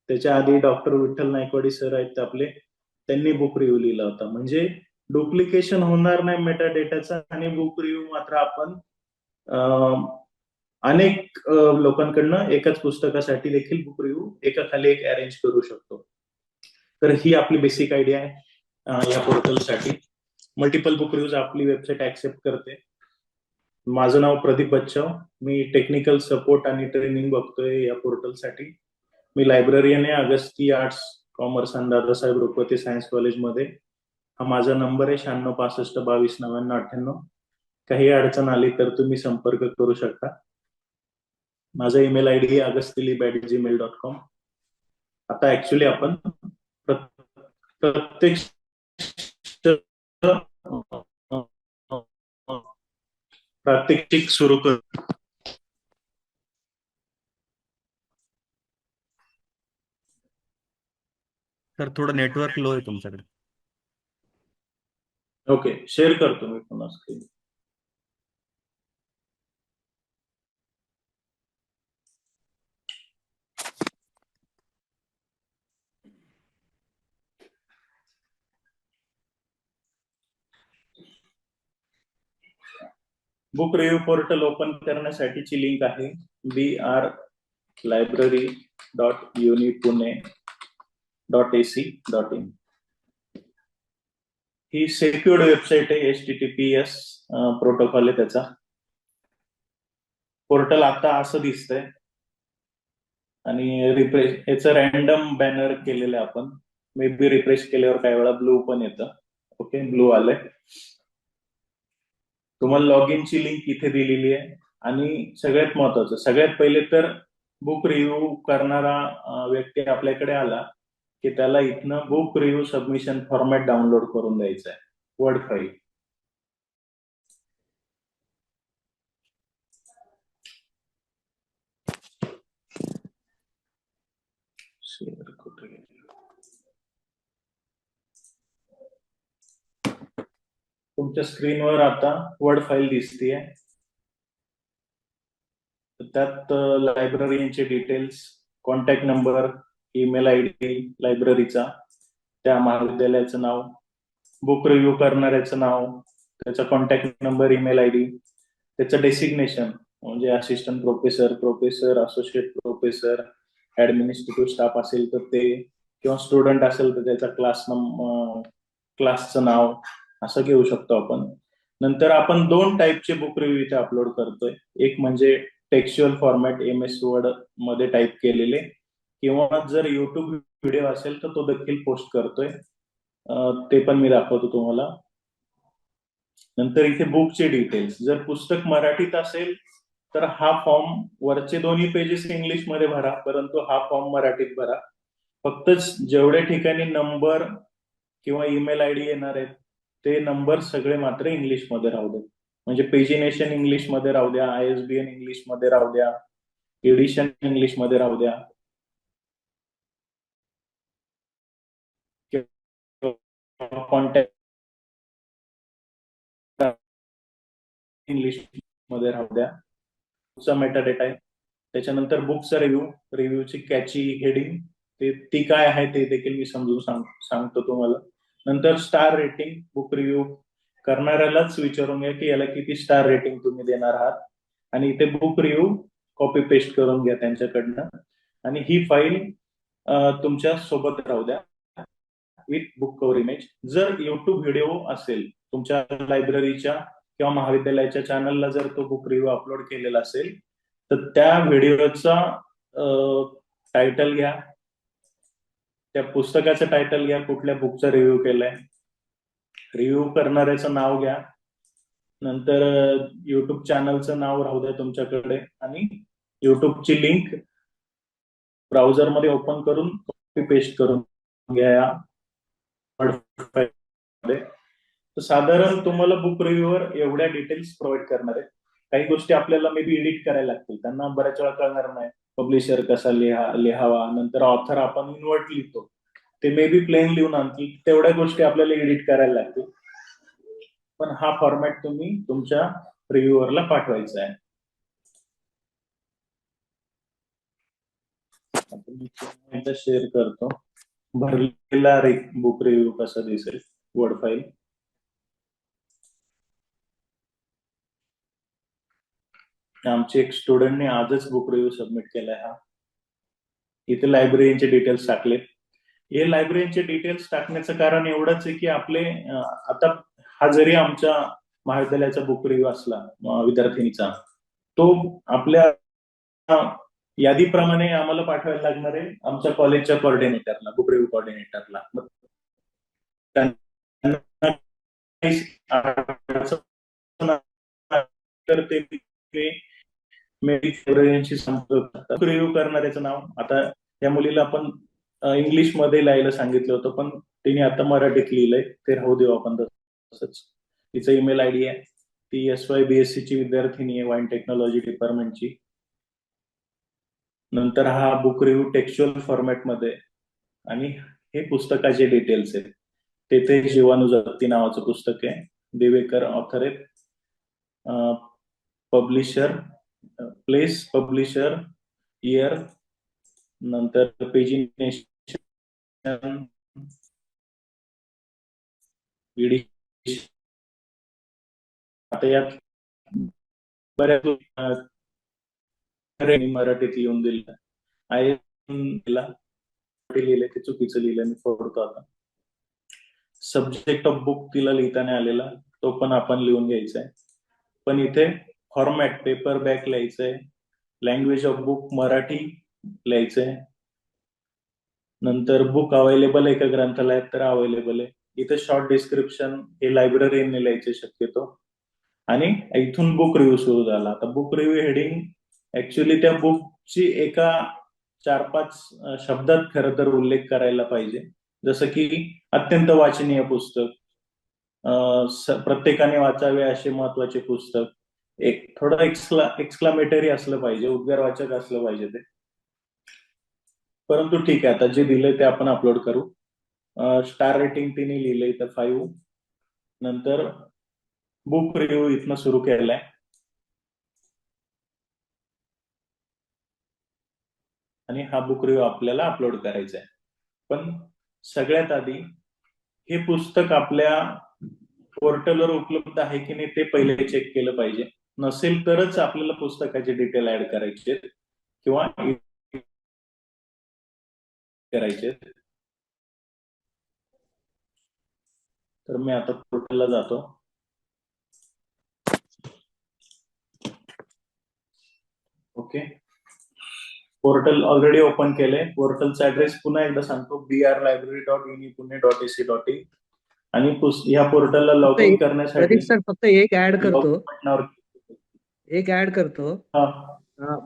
त्याच्या आधी डॉक्टर विठ्ठल नायकवाडी सर आहेत आपले, त्यांनी बुक रिव्ह्यू लिहिला होता. म्हणजे डुप्लिकेशन होणार नाही मेटा डेटाचा आणि बुक रिव्ह्यू मात्र आपण अनेक लोकांकडनं एकाच पुस्तकासाठी देखील बुक रिव्ह्यू एका खाली एक अरेंज करू शकतो. तर ही आपली बेसिक आयडिया आहे या पोर्टलसाठी. मल्टिपल बुक रिव्ह्यूज आपली वेबसाईट ऍक्सेप्ट करते. माझं नाव प्रदीप बच्चाव. मी टेक्निकल सपोर्ट आणि ट्रेनिंग बघतोय या पोर्टलसाठी. मी लायब्ररियन आहे अगस्ती आर्ट्स कॉमर्स आणि दादासाहेब रुपवते सायन्स कॉलेजमध्ये. हा माझा नंबर आहे 9665229998. काही अडचण आली तर तुम्ही संपर्क करू शकता. माझा ईमेल आयडी आहे agastili@gmail.com. आता ऍक्च्युली आपण प्रत्येक प्रात्यक्षिक सुरू करू. तर थोडं नेटवर्क लो आहे तुमच्याकडे. ओके, शेअर करतो मी पुन्हा screen. Book review portal open करण्यासाठीची लिंक आहे brlibrary.unipune.ac.in. ही सेक्युर्ड वेबसाईट आहे, HTTPS प्रोटोकॉल आहे त्याचा. पोर्टल आता असं दिसतंय आणि रिफ्रेश, याचं रॅन्डम बॅनर केलेलं आहे आपण. मे बी रिफ्रेश केल्यावर काही वेळा ब्लू पण येतं. ओके, ब्लू आलंय. तुम्हाला लॉग इनची लिंक इथे दिलेली आहे. आणि सगळ्यात महत्वाचं, सगळ्यात पहिले तर बुक रिव्ह्यू करणारा व्यक्ती आपल्याकडे आला की त्याला इथनं book review submission format download करून द्यायचा आहे, वर्ड फाईल. शेअर कुठे गेली? तुमच्या स्क्रीनवर आता वर्ड फाईल दिसतीये. त्यात लायब्ररीचे details, contact number, email ID लायब्ररीचा, त्या महाविद्यालयाचं नाव, बुक रिव्ह्यू करणाऱ्याचं नाव, त्याचा कॉन्टॅक्ट नंबर, ईमेल आयडी, त्याचं डेसिग्नेशन म्हणजे assistant professor, professor, associate professor, administrative staff असेल तर ते, किंवा स्टुडंट असेल तर त्याचा क्लासचं नाव, असं घेऊ शकतो आपण. नंतर आपण 2 टाईपचे बुक रिव्ह्यू इथे अपलोड करतोय. एक म्हणजे टेक्स्च्युअल फॉर्मॅट MS वर्ड मध्ये टाईप केलेले, किंवा जर युट्यूब व्हिडिओ असेल तर तो देखील पोस्ट करतोय. ते पण मी दाखवतो तुम्हाला. नंतर इथे बुकचे डिटेल्स, जर पुस्तक मराठीत असेल तर हा फॉर्म, वरचे दोन्ही पेजेस इंग्लिश मध्ये भरा, परंतु हा फॉर्म मराठीत भरा. फक्त जेवढ्या ठिकाणी नंबर किंवा ईमेल आयडी येणार आहेत ते नंबर सगळे मात्र इंग्लिश मध्ये राहू दे. म्हणजे पेजिनेशन इंग्लिश मध्ये राहू द्या, ISBN इंग्लिश मध्ये राहू द्या, एडिशन इंग्लिश मध्ये राहू द्या, कॉन्टॅक्ट इंग्लिश मध्ये राहू द्या. बुकचा मेटा डेटा आहे. त्याच्यानंतर बुकचा रिव्ह्यूची कॅची हेडिंग, ती काय आहे ते देखील मी समजून सांगतो तुम्हाला. नंतर स्टार रेटिंग, बुक रिव्ह्यू करणाऱ्यालाच विचारून घ्या की याला किती स्टार रेटिंग तुम्ही देणार आहात, आणि इथे बुक रिव्ह्यू कॉपी पेस्ट करून घ्या त्यांच्याकडनं. आणि ही फाईल तुमच्या सोबत राहू द्या विथ बुक कव्हर इमेज. जर युट्यूब व्हिडिओ असेल तुमच्या लायब्ररीच्या किंवा महाविद्यालयाच्या चॅनलला, जर तो बुक रिव्ह्यू अपलोड केलेला असेल तर त्या व्हिडिओचा टायटल घ्या, त्या पुस्तकाचं टायटल घ्या, कुठल्या बुकचा रिव्ह्यू केलाय, रिव्ह्यू करणाऱ्याचं नाव घ्या, नंतर युट्यूब चॅनलचं नाव राहू द्या तुमच्याकडे, आणि युट्यूबची लिंक ब्राउझरमध्ये ओपन करून कॉपी पेस्ट करून घ्या. तर साधारण तुम्हाला बुक रिव्ह्यूवर एवढ्या डिटेल्स प्रोव्हाइड करणार आहे. काही गोष्टी आपल्याला मे बी एडिट करायला लागतील, त्यांना बऱ्याच वेळा कळणार नाही. पब्लिशर कसा लिहावा, नंतर ऑथर आपण इन्व्हर्ट लिहितो, ते मे बी प्लेन लिहून आणतील, तेवढ्या गोष्टी आपल्याला एडिट करायला लागतील. पण हा फॉर्मॅट तुम्ही तुमच्या रिव्ह्यूअरला पाठवायचा आहे. एकदा शेअर करतो भरलेला बुक रिव्ह्यू कसा दिसेल, वर्ड फाईल. आमचे एक स्टुडंटने आजच बुक रिव्ह्यू सबमिट केलाय. हा इथे लायब्ररीचे डिटेल्स टाकले. हे लायब्ररीचे डिटेल्स टाकण्याचं कारण एवढंच आहे की आपले आता हा जरी आमच्या महाविद्यालयाचा बुक रिव्ह्यू असला विद्यार्थिनीचा, तो आपल्या यादीप्रमाणे आम्हाला पाठवायला लागणार आहे आमच्या कॉलेजच्या कोऑर्डिनेटरला, बुक रिव्ह्यू कोऑर्डिनेटरला. तर ते रिव्ह्यू करणाऱ्याचं नाव, आता या मुलीला आपण इंग्लिश मध्ये लिहायला सांगितलं होतं पण तिने आता मराठीत लिहिलंय, ते राहू देऊ आपण तसंच. तिचं ईमेल आयडी आहे, ती SY BSc ची विद्यार्थिनी आहे, वाईन टेक्नॉलॉजी डिपार्टमेंटची. नंतर हा बुक रिव्ह्यू टेक्स्च्युअल फॉर्मॅट मध्ये, आणि हे पुस्तकाचे डिटेल्स आहेत. तेथे जीवाणू जगती नावाचं पुस्तक आहे, दिवेकर ऑथर आहेत. पब्लिशर, प्लेस, पब्लिशर, इयर, नंतर पेजिनेशन, आता यात बऱ्याच मराठीत लिहून दिलं आहे, लिहिलंय ते चुकीचं लिहिलंय, मी फोडतो आता. सब्जेक्ट ऑफ बुक तिला लिहिता नाही आलेला, तो पण आपण लिहून घ्यायचा आहे. पण इथे फॉर्मॅट पेपर बॅक लिहायचंय, लँग्वेज ऑफ बुक मराठी लिहायचंय, नंतर बुक अवेलेबल आहे का ग्रंथालयात, तर अवेलेबल आहे. इथे शॉर्ट डिस्क्रिप्शन हे लायब्ररीने लिहायचे शक्यतो, आणि इथून बुक रिव्ह्यू सुरू झाला. आता बुक रिव्ह्यू हेडिंग ऍक्च्युली त्या बुकची एका 4-5 शब्दात खरं तर उल्लेख करायला पाहिजे. जसं की अत्यंत वाचनीय पुस्तक, प्रत्येकाने वाचावे असे महत्वाचे पुस्तक, एक थोडं एक्सक्लामेटरी असलं पाहिजे, उद्गारवाचक असलं पाहिजे ते. परंतु ठीक आहे, आता जे दिलंय ते आपण अपलोड करू. स्टार रेटिंग तिने लिहिलंय तर 5. नंतर बुक रिव्ह्यू इथनं सुरू केलाय, आणि हा बुक रिव्ह्यू आपल्याला अपलोड करायचा आहे. पण सगळ्यात आधी हे पुस्तक आपल्या पोर्टलवर उपलब्ध आहे की नाही ते पहिले चेक केलं पाहिजे. नसेल तरच आपल्याला पुस्तकाचे डिटेल ऍड करायचे किंवा करायचे. तर मी आता पोर्टलला जातो. ओके, पोर्टल ऑलरेडी ओपन केलंय. पोर्टलचा ऍड्रेस पुन्हा एकदा सांगतो, brlibrary.unipune.ac.in. आणि या पोर्टलला लॉग इन करण्यासाठी प्रदीप सर फक्त एक ऍड करतो, लॉगिन बटनावर एक ऍड करतो. हा.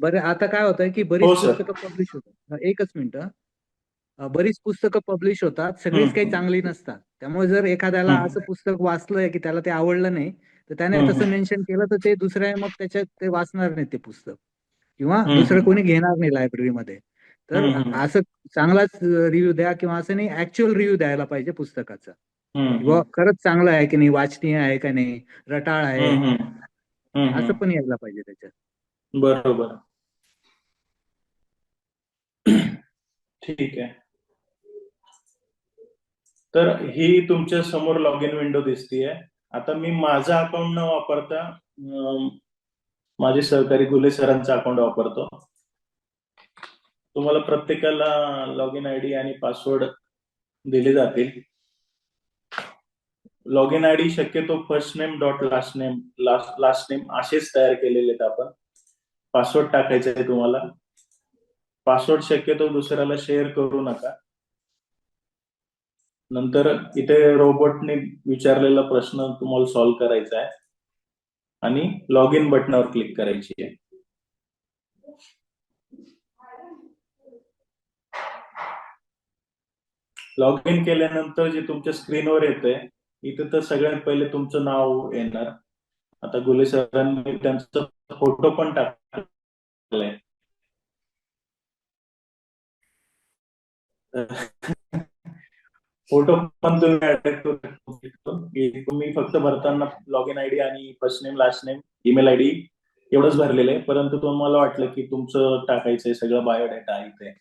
बरं, आता काय होतंय की बरीच हो सर. पुस्तकं पब्लिश होतात. एकच मिनिट. बरीच पुस्तकं पब्लिश होतात, सगळीच काही चांगली नसतात. त्यामुळे जर एखाद्याला असं पुस्तक वाचलंय की त्याला ते आवडलं नाही, तर त्याने तसं मेन्शन केलं तर ते दुसऱ्या मग त्याच्यात ते वाचणार नाही ते पुस्तक, किंवा दुसरं कोणी घेणार नाही लायब्ररीमध्ये. तर असं चांगलाच रिव्ह्यू द्या, किंवा असं नाही, ऍक्च्युअल रिव्ह्यू द्यायला पाहिजे पुस्तकाचा, किंवा खरंच चांगलं आहे की नाही, वाचनीय आहे का नाही, रटाळ आहे, असं पण यायला पाहिजे त्याच्यात. बरोबर, ठीक आहे. तर ही तुमच्या समोर लॉग इन विंडो दिसतीये. आता मी माझं अकाउंट न वापरता माझे सहकारी गुले सरांचा अकाउंट वापरतो. तुम्हाला प्रत्येकाला लॉग इन आयडी आणि पासवर्ड दिले जातील. लॉग इन आयडी शक्यतो first name dot last name असेच तयार केलेले आहेत आपण. पासवर्ड टाकायचा आहे तुम्हाला. पासवर्ड शक्यतो दुसऱ्याला शेअर करू नका. नंतर इथे रोबोटने विचारलेला प्रश्न तुम्हाला सॉल्व्ह करायचा आहे, आणि लॉग इन बटनावर क्लिक करायची आहे. लॉग इन केल्यानंतर जे तुमच्या स्क्रीनवर येतंय, इथे तर सगळ्यात पहिले तुमचं नाव येणार. आता गुले सरांनी त्यांचा फोटो पण टाकलाय. फोटो पण तुम्ही ऍड करू शकतो. तुम्ही फक्त भरताना लॉग इन आयडी आणि first name last name email ID एवढंच भरलेलं आहे. परंतु तुम्हाला वाटलं की तुमचं टाकायचंय सगळं बायोडेटा आहे इथे,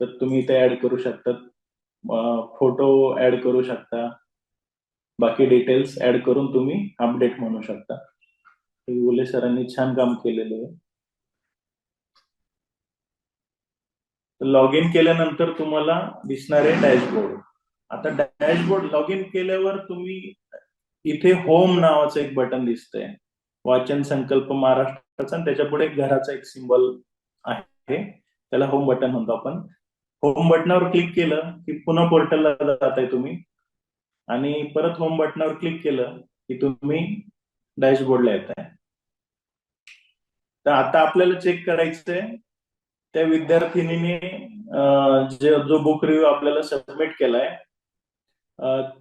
तर तुम्ही इथे ऍड करू शकता. फोटो ऍड करू शकता, बाकी डिटेल्स ऍड करून तुम्ही अपडेट म्हणू शकता. गुले सरांनी छान काम केलेलं आहे. लॉग इन केल्यानंतर तुम्हाला दिसणार आहे डॅशबोर्ड. आता डॅशबोर्ड लॉग इन केल्यावर तुम्ही इथे होम नावाचं एक बटन दिसतंय, वाचन संकल्प महाराष्ट्राचा, आणि त्याच्या पुढे घराचा एक सिंबल आहे, त्याला होम बटन म्हणतो आपण. होम बटनावर क्लिक केलं की पुन्हा पोर्टलला जाताय तुम्ही, आणि परत होम बटनावर क्लिक केलं की तुम्ही डॅशबोर्डला येत आहे. तर आता आपल्याला चेक करायचंय त्या विद्यार्थिनीने जो बुक रिव्ह्यू आपल्याला सबमिट केलाय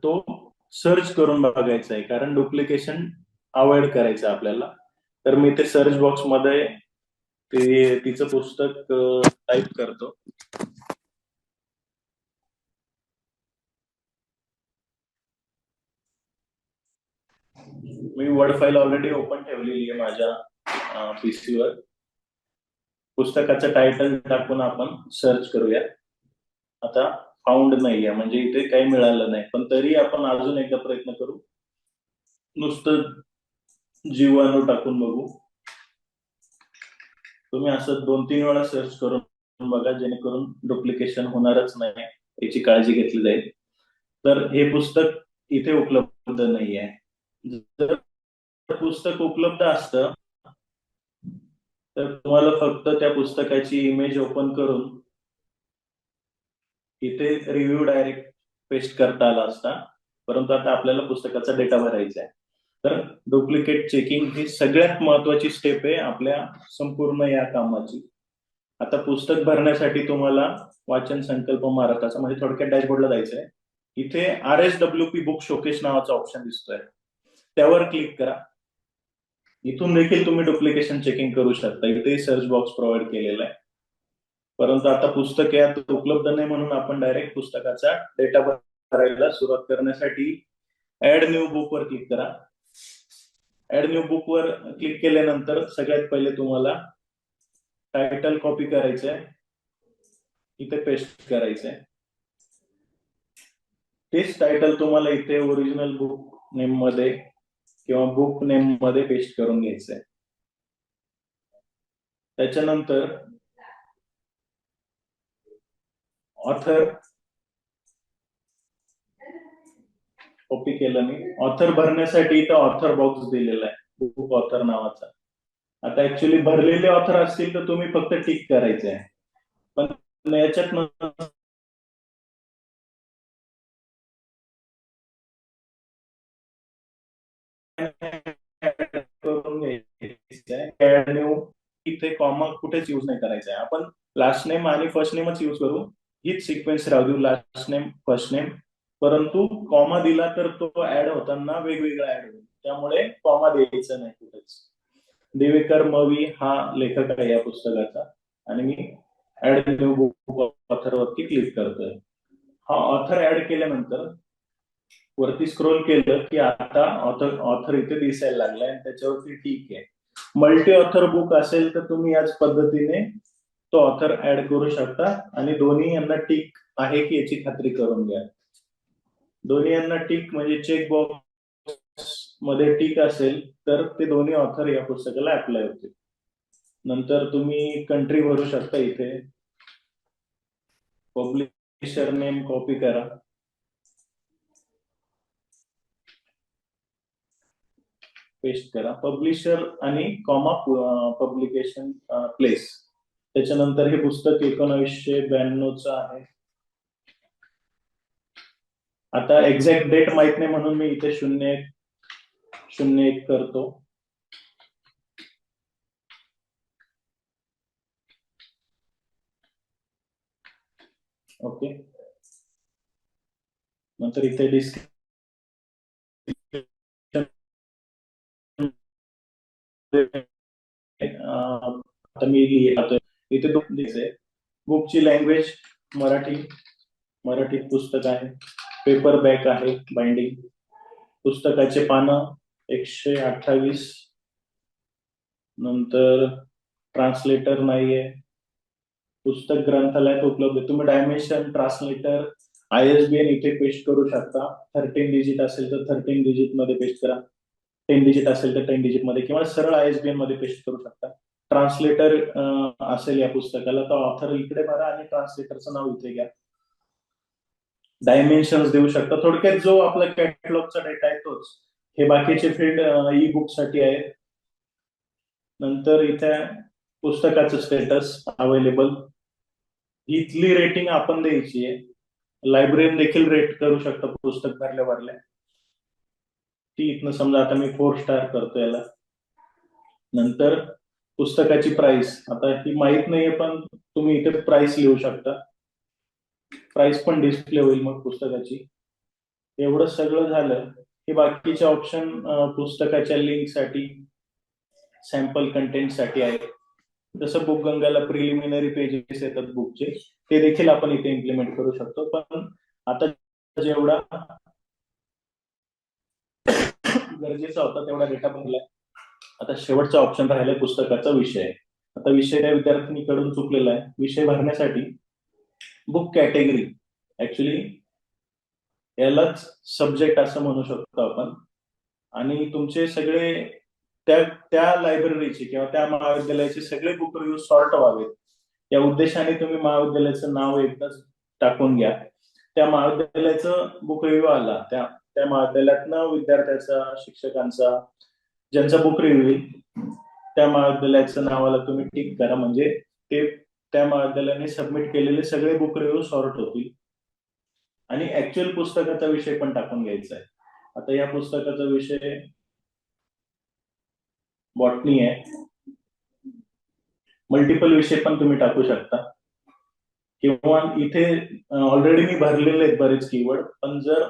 तो सर्च करून बघायचा आहे, कारण डुप्लिकेशन अवॉइड करायचं आपल्याला. तर मी ते सर्च बॉक्स मध्ये तिचं पुस्तक टाईप करतो. मी वर्ड फाईल ऑलरेडी ओपन ठेवलेली आहे माझ्या पीसीवर. पुस्तकाचं टायटल टाकून आपण सर्च करूया. आता फाउंड नाहीये, म्हणजे इथे काही मिळालं नाही, पण तरी आपण अजून एकदा प्रयत्न करू. नुसतं जीवाणू टाकून बघू. तुम्ही असं 2-3 वेळा सर्च करून बघा, जेणेकरून डुप्लिकेशन होणारच नाही याची काळजी घेतली जाईल. तर हे पुस्तक इथे उपलब्ध नाहीये. जर पुस्तक उपलब्ध असतं तर तुम्हाला फक्त त्या पुस्तकाची इमेज ओपन करून इथे रिव्ह्यू डायरेक्ट पेस्ट करता आला असता, परंतु आता आपल्याला पुस्तकाचा डेटा भरायचा आहे. तर डुप्लिकेट चेकिंग ही सगळ्यात महत्वाची स्टेप आहे आपल्या संपूर्ण या कामाची. आता पुस्तक भरण्यासाठी तुम्हाला वाचन संकल्प महाराष्ट्राचा म्हणजे थोडक्यात डॅशबोर्डला जायचंय. इथे RSWP बुक शोकेस नावाचा ऑप्शन दिसतोय, त्यावर क्लिक करा. इथून देखील तुम्ही डुप्लिकेशन चेकिंग करू शकता. इथे सर्च बॉक्स प्रोव्हाइड केलेला आहे, परंतु आता पुस्तक यात उपलब्ध नाही म्हणून आपण डायरेक्ट पुस्तकाचा डेटा भरायला सुरुवात करण्यासाठी ऍड न्यू बुक वर क्लिक करा. ऍड न्यू बुक वर क्लिक केल्यानंतर सगळ्यात पहिले तुम्हाला टायटल कॉपी करायचंय, इथे पेस्ट करायचंय. तेच टायटल तुम्हाला इथे ओरिजिनल बुक नेम मध्ये किंवा बुक नेम मध्ये पेस्ट करून घ्यायचंय. त्याच्यानंतर ऑथर कॉपी केलं मी. ऑथर भरण्यासाठी इथं ऑथर बॉक्स दिलेला आहे, बुक ऑथर नावाचा. आता ऍक्च्युली भरलेले ऑथर असतील तर तुम्ही फक्त टिक करायचे आहे, पण याच्यात करून घ्यायचं. इथे कॉमा कुठेच युज नाही करायचा आहे. आपण लास्ट नेम आणि फर्स्ट नेमच युज करू, हीच सिक्वेन्स राहू देऊ, लास्ट नेम फर्स्ट नेम. परंतु कॉमा दिला तर तो ऍड होताना वेगवेगळा ऍड होईल, त्यामुळे कॉमा द्यायचा नाही कुठेच. देवेकर मवी हा लेखक आहे या पुस्तकाचा आणि मी ऍड न्यू बुक ऑथर वरती क्लिक करतोय. हा ऑथर ऍड केल्यानंतर वरती स्क्रोल केलं की आता ऑथर इथे दिसायला लागलाय आणि त्याच्यावरती ठीक आहे. मल्टी ऑथर बुक असेल तर तुम्ही याच पद्धतीने तो ऑथर ऍड करू शकता आणि दोन्ही यांना टिक आहे की याची खात्री करून घ्या. दोन्ही यांना टिक म्हणजे चेक बॉक्स मध्ये टिक असेल तर ते दोन्ही ऑथर या पुस्तकाला अप्लाय होतील. नंतर तुम्ही कंट्री भरू शकता. इथे पब्लिशर नेम कॉपी करा, पेस्ट करा, पब्लिशर आणि कॉमा पब्लिकेशन प्लेस. त्याच्यानंतर हे पुस्तक 1992च आहे. आता एक्झॅक्ट डेट माहित नाही म्हणून मी इथे 0101 करतो. ओके. नंतर इथे डिस्क्रिप्शन आता मी लिहितो इथे दिसे. बुकची लँग्वेज मराठी, मराठीत पुस्तक आहे. पेपर बॅक आहे, बाइंडिंग. पुस्तकाचे पानं 128. नंतर ट्रान्सलेटर नाहीये. पुस्तक ग्रंथालयात उपलब्ध आहे. तुम्ही डायमेन्शन, ट्रान्सलेटर, ISBN इथे पेस्ट करू शकता. 13 डिजिट असेल तर 13 डिजिट मध्ये पेस्ट करा, 10 डिजिट असेल तर 10 डिजिट मध्ये, किंवा सरळ ISBN मध्ये पेस्ट करू शकता. ट्रान्सलेटर असेल या पुस्तकाला तर ऑथर इकडे भरा आणि ट्रान्सलेटरचं नाव इथे घ्या. डायमेन्शन देऊ शकता. थोडक्यात जो आपला कॅटलॉगचा डेटा आहे तोच. हे बाकीचे फील्ड ई बुक साठी आहेत. नंतर इथे पुस्तकाचं स्टेटस अवेलेबल, इथली रेटिंग आपण द्यायची आहे. लायब्ररीन देखील रेट करू शकता पुस्तक भरल्या. ती इथनं समजा आता मी 4 स्टार करतो याला. नंतर पुस्तकाची प्राइस, आता ही माहित नाहीये पण तुम्ही इथे प्राइस लिहू शकता. प्राइस पण डिस्प्ले होईल मग पुस्तकाची. एवढं सगळं झालं की बाकीचे ऑप्शन पुस्तकाच्या लिंक साठी, सॅम्पल कंटेंट साठी आहे. जसं बुक गंगाला प्रिलिमिनरी पेजेस येतात बुकचे, ते देखील आपण इथे इम्प्लिमेंट करू शकतो. पण आता जेवढा गरजेचा होता तेवढा डेटा भरलाय. आता शेवटचा ऑप्शन राहिला पुस्तकाचा विषय. आता विषय त्या विद्यार्थिनीकडून चुकलेला आहे. विषय भरण्यासाठी बुक कॅटेगरी, ऍक्च्युली यालाच सब्जेक्ट असं म्हणू शकतो आपण. आणि तुमचे सगळे त्या त्या लायब्ररीचे किंवा त्या महाविद्यालयाचे सगळे बुक रिव्ह्यू सॉर्ट व्हावेत या उद्देशाने तुम्ही महाविद्यालयाचं नाव एकदाच टाकून घ्या. त्या महाविद्यालयाचं बुक रिव्ह्यू आला, त्या त्या महाविद्यालयातनं विद्यार्थ्याचा, शिक्षकांचा, ज्यांचा बुक रिव्ह्यू येईल त्या महाविद्यालयाचं नावाला तुम्ही टिक करा. म्हणजे ते त्या महाविद्यालयाने सबमिट केलेले सगळे बुक रिव्ह्यू सॉर्ट होतील. आणि ऍक्च्युअल पुस्तकाचा विषय पण टाकून घ्यायचा आहे. आता या पुस्तकाचा विषय बॉटनी आहे. मल्टिपल विषय पण तुम्ही टाकू शकता किंवा इथे ऑलरेडी मी भरलेले आहेत बरेच कीवर्ड, पण जर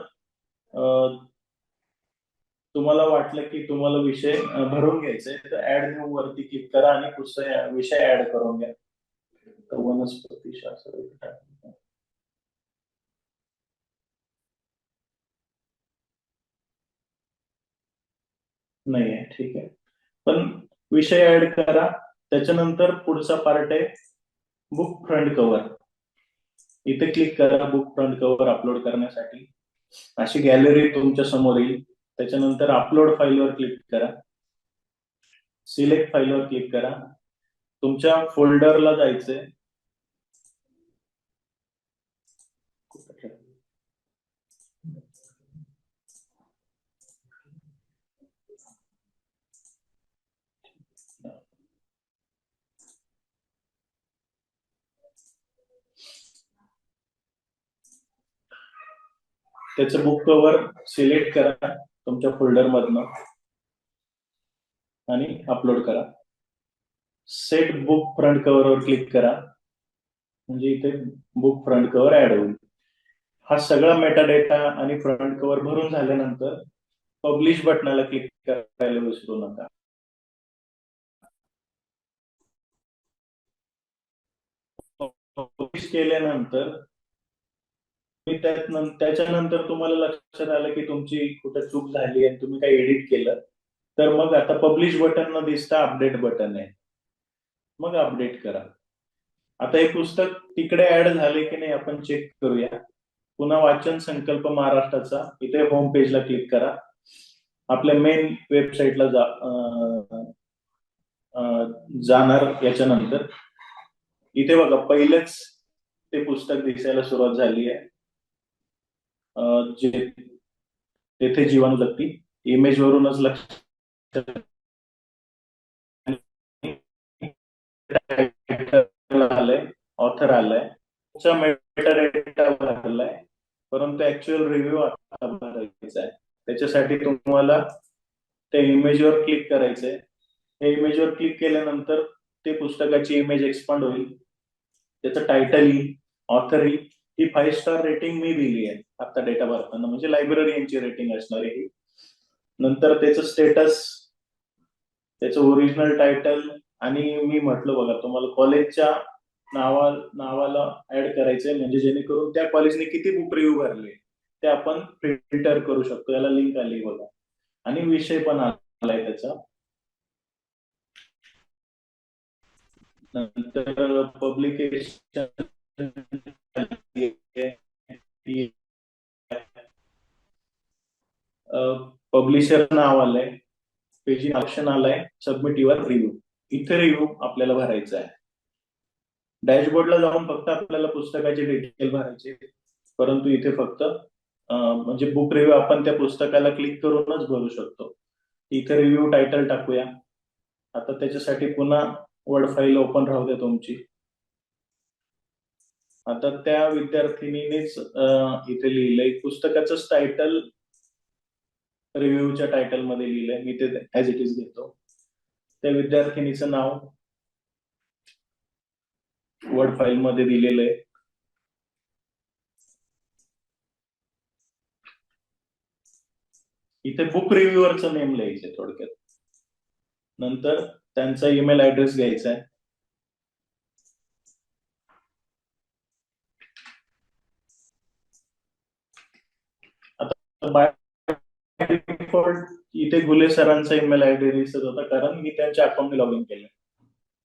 तुम्हाला वाटलं की तुम्हाला विषय भरून घ्यायचे तर ऍड न्यू वरती क्लिक करा आणि पुस्तक विषय ऍड करून घ्या. तर वनस्पती शास्त्र नाही आहे, ठीक आहे. पण विषय ऍड करा. त्याच्यानंतर पुढचा पार्ट आहे बुक फ्रंट कव्हर. इथे क्लिक करा बुक फ्रंट कव्हर अपलोड करण्यासाठी. अशी गॅलरी तुमच्या समोर येईल. त्याच्यानंतर अपलोड फाईलवर क्लिक करा. सिलेक्ट फाईलवर क्लिक करा. तुमच्या फोल्डरला जायचंय. त्याचं बुक कव्हर सिलेक्ट करा तुमच्या फोल्डर मधनं आणि अपलोड करा. सेट बुक फ्रंट कव्हरवर क्लिक करा. म्हणजे इथे बुक फ्रंट कव्हर ऍड होईल. हा सगळा मेटाडेटा आणि फ्रंट कव्हर भरून झाल्यानंतर पब्लिश बटनाला क्लिक करायला विसरू नका. पब्लिश केल्यानंतर त्याच्यानंतर तुम्हाला लक्षात आलं की तुमची कुठे चूक झाली आणि तुम्ही काही एडिट केलं, तर मग आता पब्लिश बटन न दिसता अपडेट बटन आहे, मग अपडेट करा. आता हे पुस्तक तिकडे ऍड झाले की नाही आपण चेक करूया. पुन्हा वाचन संकल्प महाराष्ट्राचा इथे होम पेजला क्लिक करा. आपल्या मेन वेबसाईटला जाणार. याच्यानंतर इथे बघा पहिलेच ते पुस्तक दिसायला सुरुवात झाली आहे. जे तेथे जीवनगती इमेज वरूनच लक्षात आलंय, ऑथर आलाय, मेटाडेटा भरलाय, परंतु ऍक्च्युअल रिव्ह्यू आता भरायचा आहे. त्याच्यासाठी तुम्हाला त्या इमेजवर क्लिक करायचंय. या इमेजवर क्लिक केल्यानंतर ते पुस्तकाची इमेज एक्सपांड होईल. त्याचं टायटल येईल, ऑथर येईल. ही 5 स्टार रेटिंग मी दिली आहे आता डेटा भरताना, म्हणजे लायब्ररीयनची रेटिंग असणार आहे. नंतर त्याचं स्टेटस, त्याचं ओरिजिनल टायटल, आणि मी म्हटलं बघा तुम्हाला कॉलेजच्या नावाला ऍड करायचंय, म्हणजे जेणेकरून त्या कॉलेजने किती बुक रिव्ह्यू भरले ते आपण फिल्टर करू शकतो. याला लिंक आली बघा. आणि विषय पण आलाय त्याचा. नंतर पब्लिकेशन पब्लिशर नाव आलंय, पेजिंग ऑप्शन आलाय, सबमिट युअर रिव्ह्यू. इथे रिव्ह्यू आपल्याला भरायचा आहे. डॅशबोर्डला जाऊन फक्त आपल्याला पुस्तकाचे डिटेल भरायचे, परंतु इथे फक्त म्हणजे बुक रिव्ह्यू आपण त्या पुस्तकाला क्लिक करूनच भरू शकतो. इथे रिव्ह्यू टायटल टाकूया. आता त्याच्यासाठी पुन्हा वर्ड फाईल ओपन राहू द्या तुमची. आता त्या विद्यार्थिनीनेच इथे लिहिलंय पुस्तकाचं टायटल रिव्ह्यूच्या टायटल मध्ये लिहिलंय. मी ते ऍज इट इज घेतो. त्या विद्यार्थिनीचं नाव वर्ड फाईल मध्ये दिलेलं आहे. इथे बुक रिव्ह्यूअरचं नेम लिहायचंय थोडक्यात. नंतर त्यांचा ईमेल ऍड्रेस घ्यायचा आहे. आता बाय डिफॉल्ट इथे घुले सरांचा ईमेल आयडी दिसत होता, कारण मी त्यांच्या अकाउंटने लॉग इन केलं.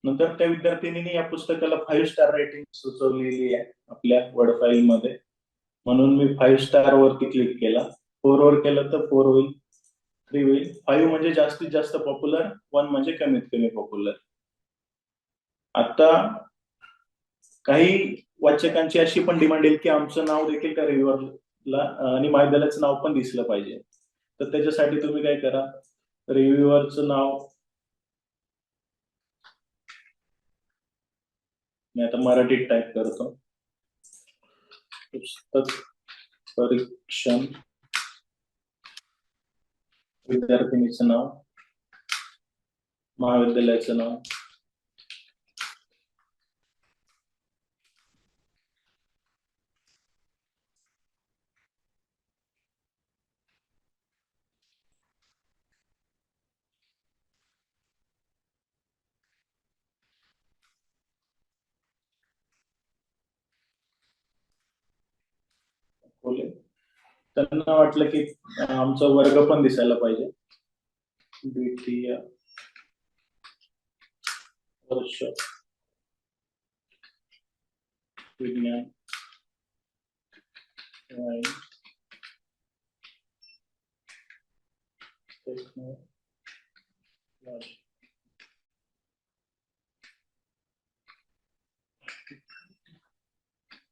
नंतर त्या विद्यार्थिनीने या पुस्तकाला 5 स्टार रेटिंग सुचवलेली आहे आपल्या वर्ड फाईल मध्ये, म्हणून मी 5 स्टार वरती क्लिक केला. 4 वर केलं तर 4 होईल, 3 होईल. 5 म्हणजे जास्तीत जास्त पॉप्युलर, 1 म्हणजे कमीत कमी पॉप्युलर. आता काही वाचकांची अशी पण डिमांड येईल की आमचं नाव देखील त्या रिव्ह्यूअरला आणि महाविद्यालयाचं नाव पण दिसलं पाहिजे. तर त्याच्यासाठी तुम्ही काय करा, रिव्ह्यूअरचं नाव मी आता मराठीत टाईप करतो. पुस्तक परीक्षण विद्यार्थिनीचं नाव, महाविद्यालयाचं नाव, बोले. त्यांना वाटलं की आमचा वर्ग पण दिसायला पाहिजे. द्वितीय वर्ष विज्ञान टेक्नॉलॉजी.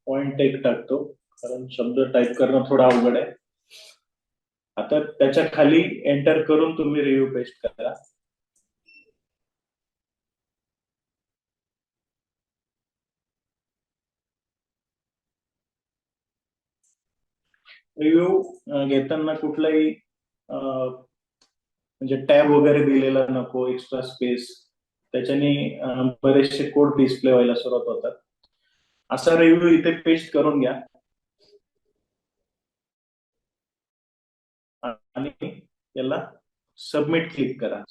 पॉइंट एक टाकतो कारण शब्द टाईप करणं थोडं अवघड आहे. आता त्याच्या खाली एंटर करून तुम्ही रिव्ह्यू पेस्ट करा. रिव्ह्यू घेताना कुठलाही म्हणजे टॅब वगैरे दिलेला नको, एक्स्ट्रा स्पेस. त्याच्याने बरेचसे कोड डिस्प्ले व्हायला सुरुवात होतात. असा रिव्ह्यू इथे पेस्ट करून घ्या आणि याला सबमिट क्लिक करा.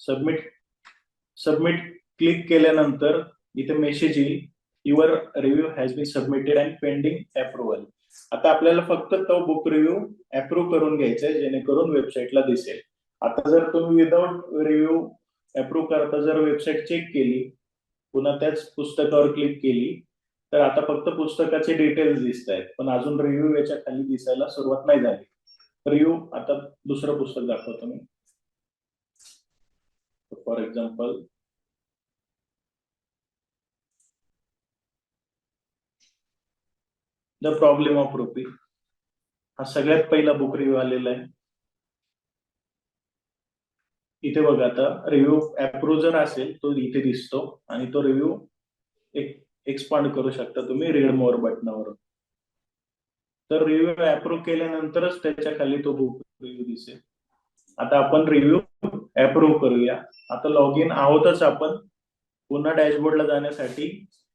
सबमिट क्लिक केल्यानंतर इथे मेसेज येईल, your review has been submitted and pending approval. आता आपल्याला फक्त तो बुक रिव्ह्यू अप्रूव्ह करून घ्यायचा आहे, जेणेकरून वेबसाईटला दिसेल. आता जर तुम्ही विदाउट रिव्ह्यू अप्रूव्ह करता जर वेबसाईट चेक केली, पुन्हा त्याच पुस्तकावर क्लिक केली, तर आता फक्त पुस्तकाचे डिटेल्स दिसत आहेत, पण अजून रिव्ह्यू याच्या खाली दिसायला सुरुवात नाही झाली. रिव्ह्यू आता दुसरं पुस्तक दाखवतो मी. For example the problem of rupee, हा सगळ्यात पहिला बुक रिव्ह्यू आलेला आहे. इथे बघा, आता रिव्ह्यू अप्रूव्ह जर असेल तो इथे दिसतो आणि तो रिव्ह्यू एक्सपांड करू शकता तुम्ही रीड मोर बटनावर. तर रिव्ह्यू अप्रूव्ह केल्यानंतरच त्याच्या खाली तो बुक रिव्ह्यू दिसेल. आता आपण रिव्ह्यू अप्रूव्ह करूया. आता लॉग इन आहोतच आपण. पुन्हा डॅशबोर्डला जाण्यासाठी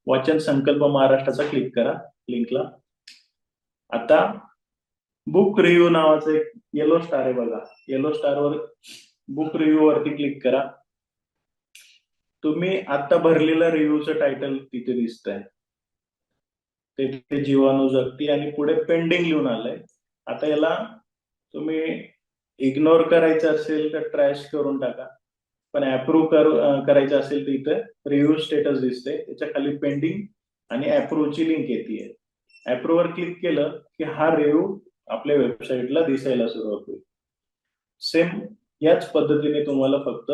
वाचन संकल्प महाराष्ट्राचा क्लिक करा लिंकला. आता बुक रिव्ह्यू नावाचं एक येलो स्टार आहे बघा, येलो स्टारवर बुक रिव्ह्यू वरती क्लिक करा. तुम्ही आता भरलेलं रिव्ह्यूचं टायटल तिथे दिसतंय, ते जीवाणू जगती आणि पुढे पेंडिंग लिहून आलंय. आता याला तुम्ही इग्नोर करायचं असेल तर ट्रॅश करून टाका, पण अप्रूव्ह करायचं असेल तर इथे रिव्ह्यू स्टेटस दिसते, त्याच्या खाली पेंडिंग आणि अप्रूव्हची लिंक येते. अप्रूव्हवर क्लिक केलं की हा रिव्ह्यू आपल्या वेबसाईटला दिसायला सुरुवात होईल. सेम याच पद्धतीने तुम्हाला फक्त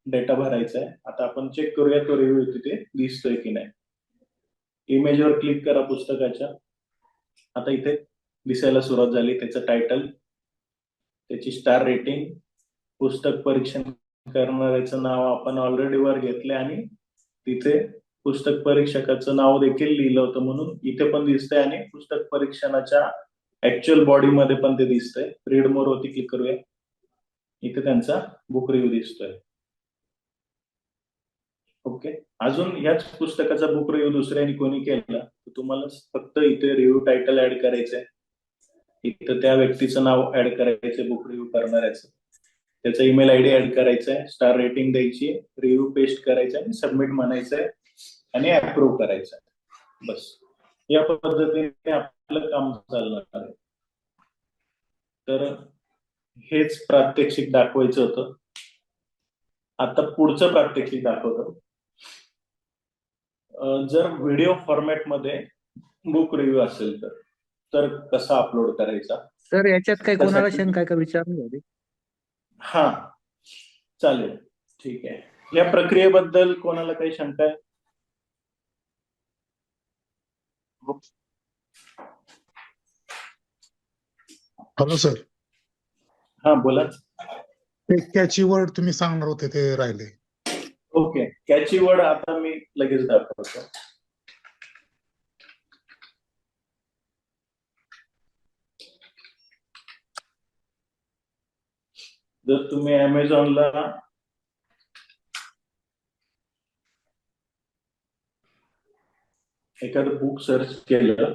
डेटा भरायचा आहे. आता आपण चेक करूया तो रिव्ह्यू तिथे दिसतोय की नाही. इमेजवर क्लिक करा पुस्तकाच्या. आता इथे दिसायला सुरुवात झाली. त्याचं टायटल, त्याची स्टार रेटिंग, पुस्तक परीक्षण करणाऱ्याचं नाव आपण ऑलरेडी वर घेतले आणि तिथे पुस्तक परीक्षकाचं नाव देखील लिहिलं होतं म्हणून इथे पण दिसतंय आणि पुस्तक परीक्षणाच्या ऍक्च्युअल बॉडी मध्ये पण ते दिसतंय. रीड मोर वरती क्लिक करूया. इथे त्यांचा बुक रिव्ह्यू दिसतोय. ओके. अजून याच पुस्तकाचा बुक रिव्ह्यू दुसऱ्याने कोणी केला तर तुम्हाला फक्त इथे रिव्ह्यू टायटल ऍड करायचंय. इथं त्या व्यक्तीचं नाव ऍड करायचंय बुक रिव्ह्यू करणाऱ्याचं, त्याचा ईमेल आयडी ऍड करायचा आहे, स्टार रेटिंग द्यायची, रिव्ह्यू पेस्ट करायचा आणि सबमिट म्हणायचंय आणि अप्रूव्ह करायचं. बस या पद्धतीने आपलं काम चालणार आहे. तर हेच प्रात्यक्षिक दाखवायचं होतं. आता पुढचं प्रात्यक्षिक दाखवतो. जर व्हिडिओ फॉर्मॅटमध्ये बुक रिव्ह्यू असेल तर कसा अपलोड करायचा. सर याच्यात काही कोणाला त्यासाठी शंका आहे का विचारली होती? हा, चालेल, ठीक आहे. या प्रक्रियेबद्दल कोणाला काही शंका आहे? हॅलो सर, हा, बोला. ते कॅची वर्ड तुम्ही सांगणार होते ते राहिले. ओके, कॅची वर्ड आता मी लगेच दाखवतो. जर तुम्ही अमेझॉनला एखादं बुक सर्च केलं,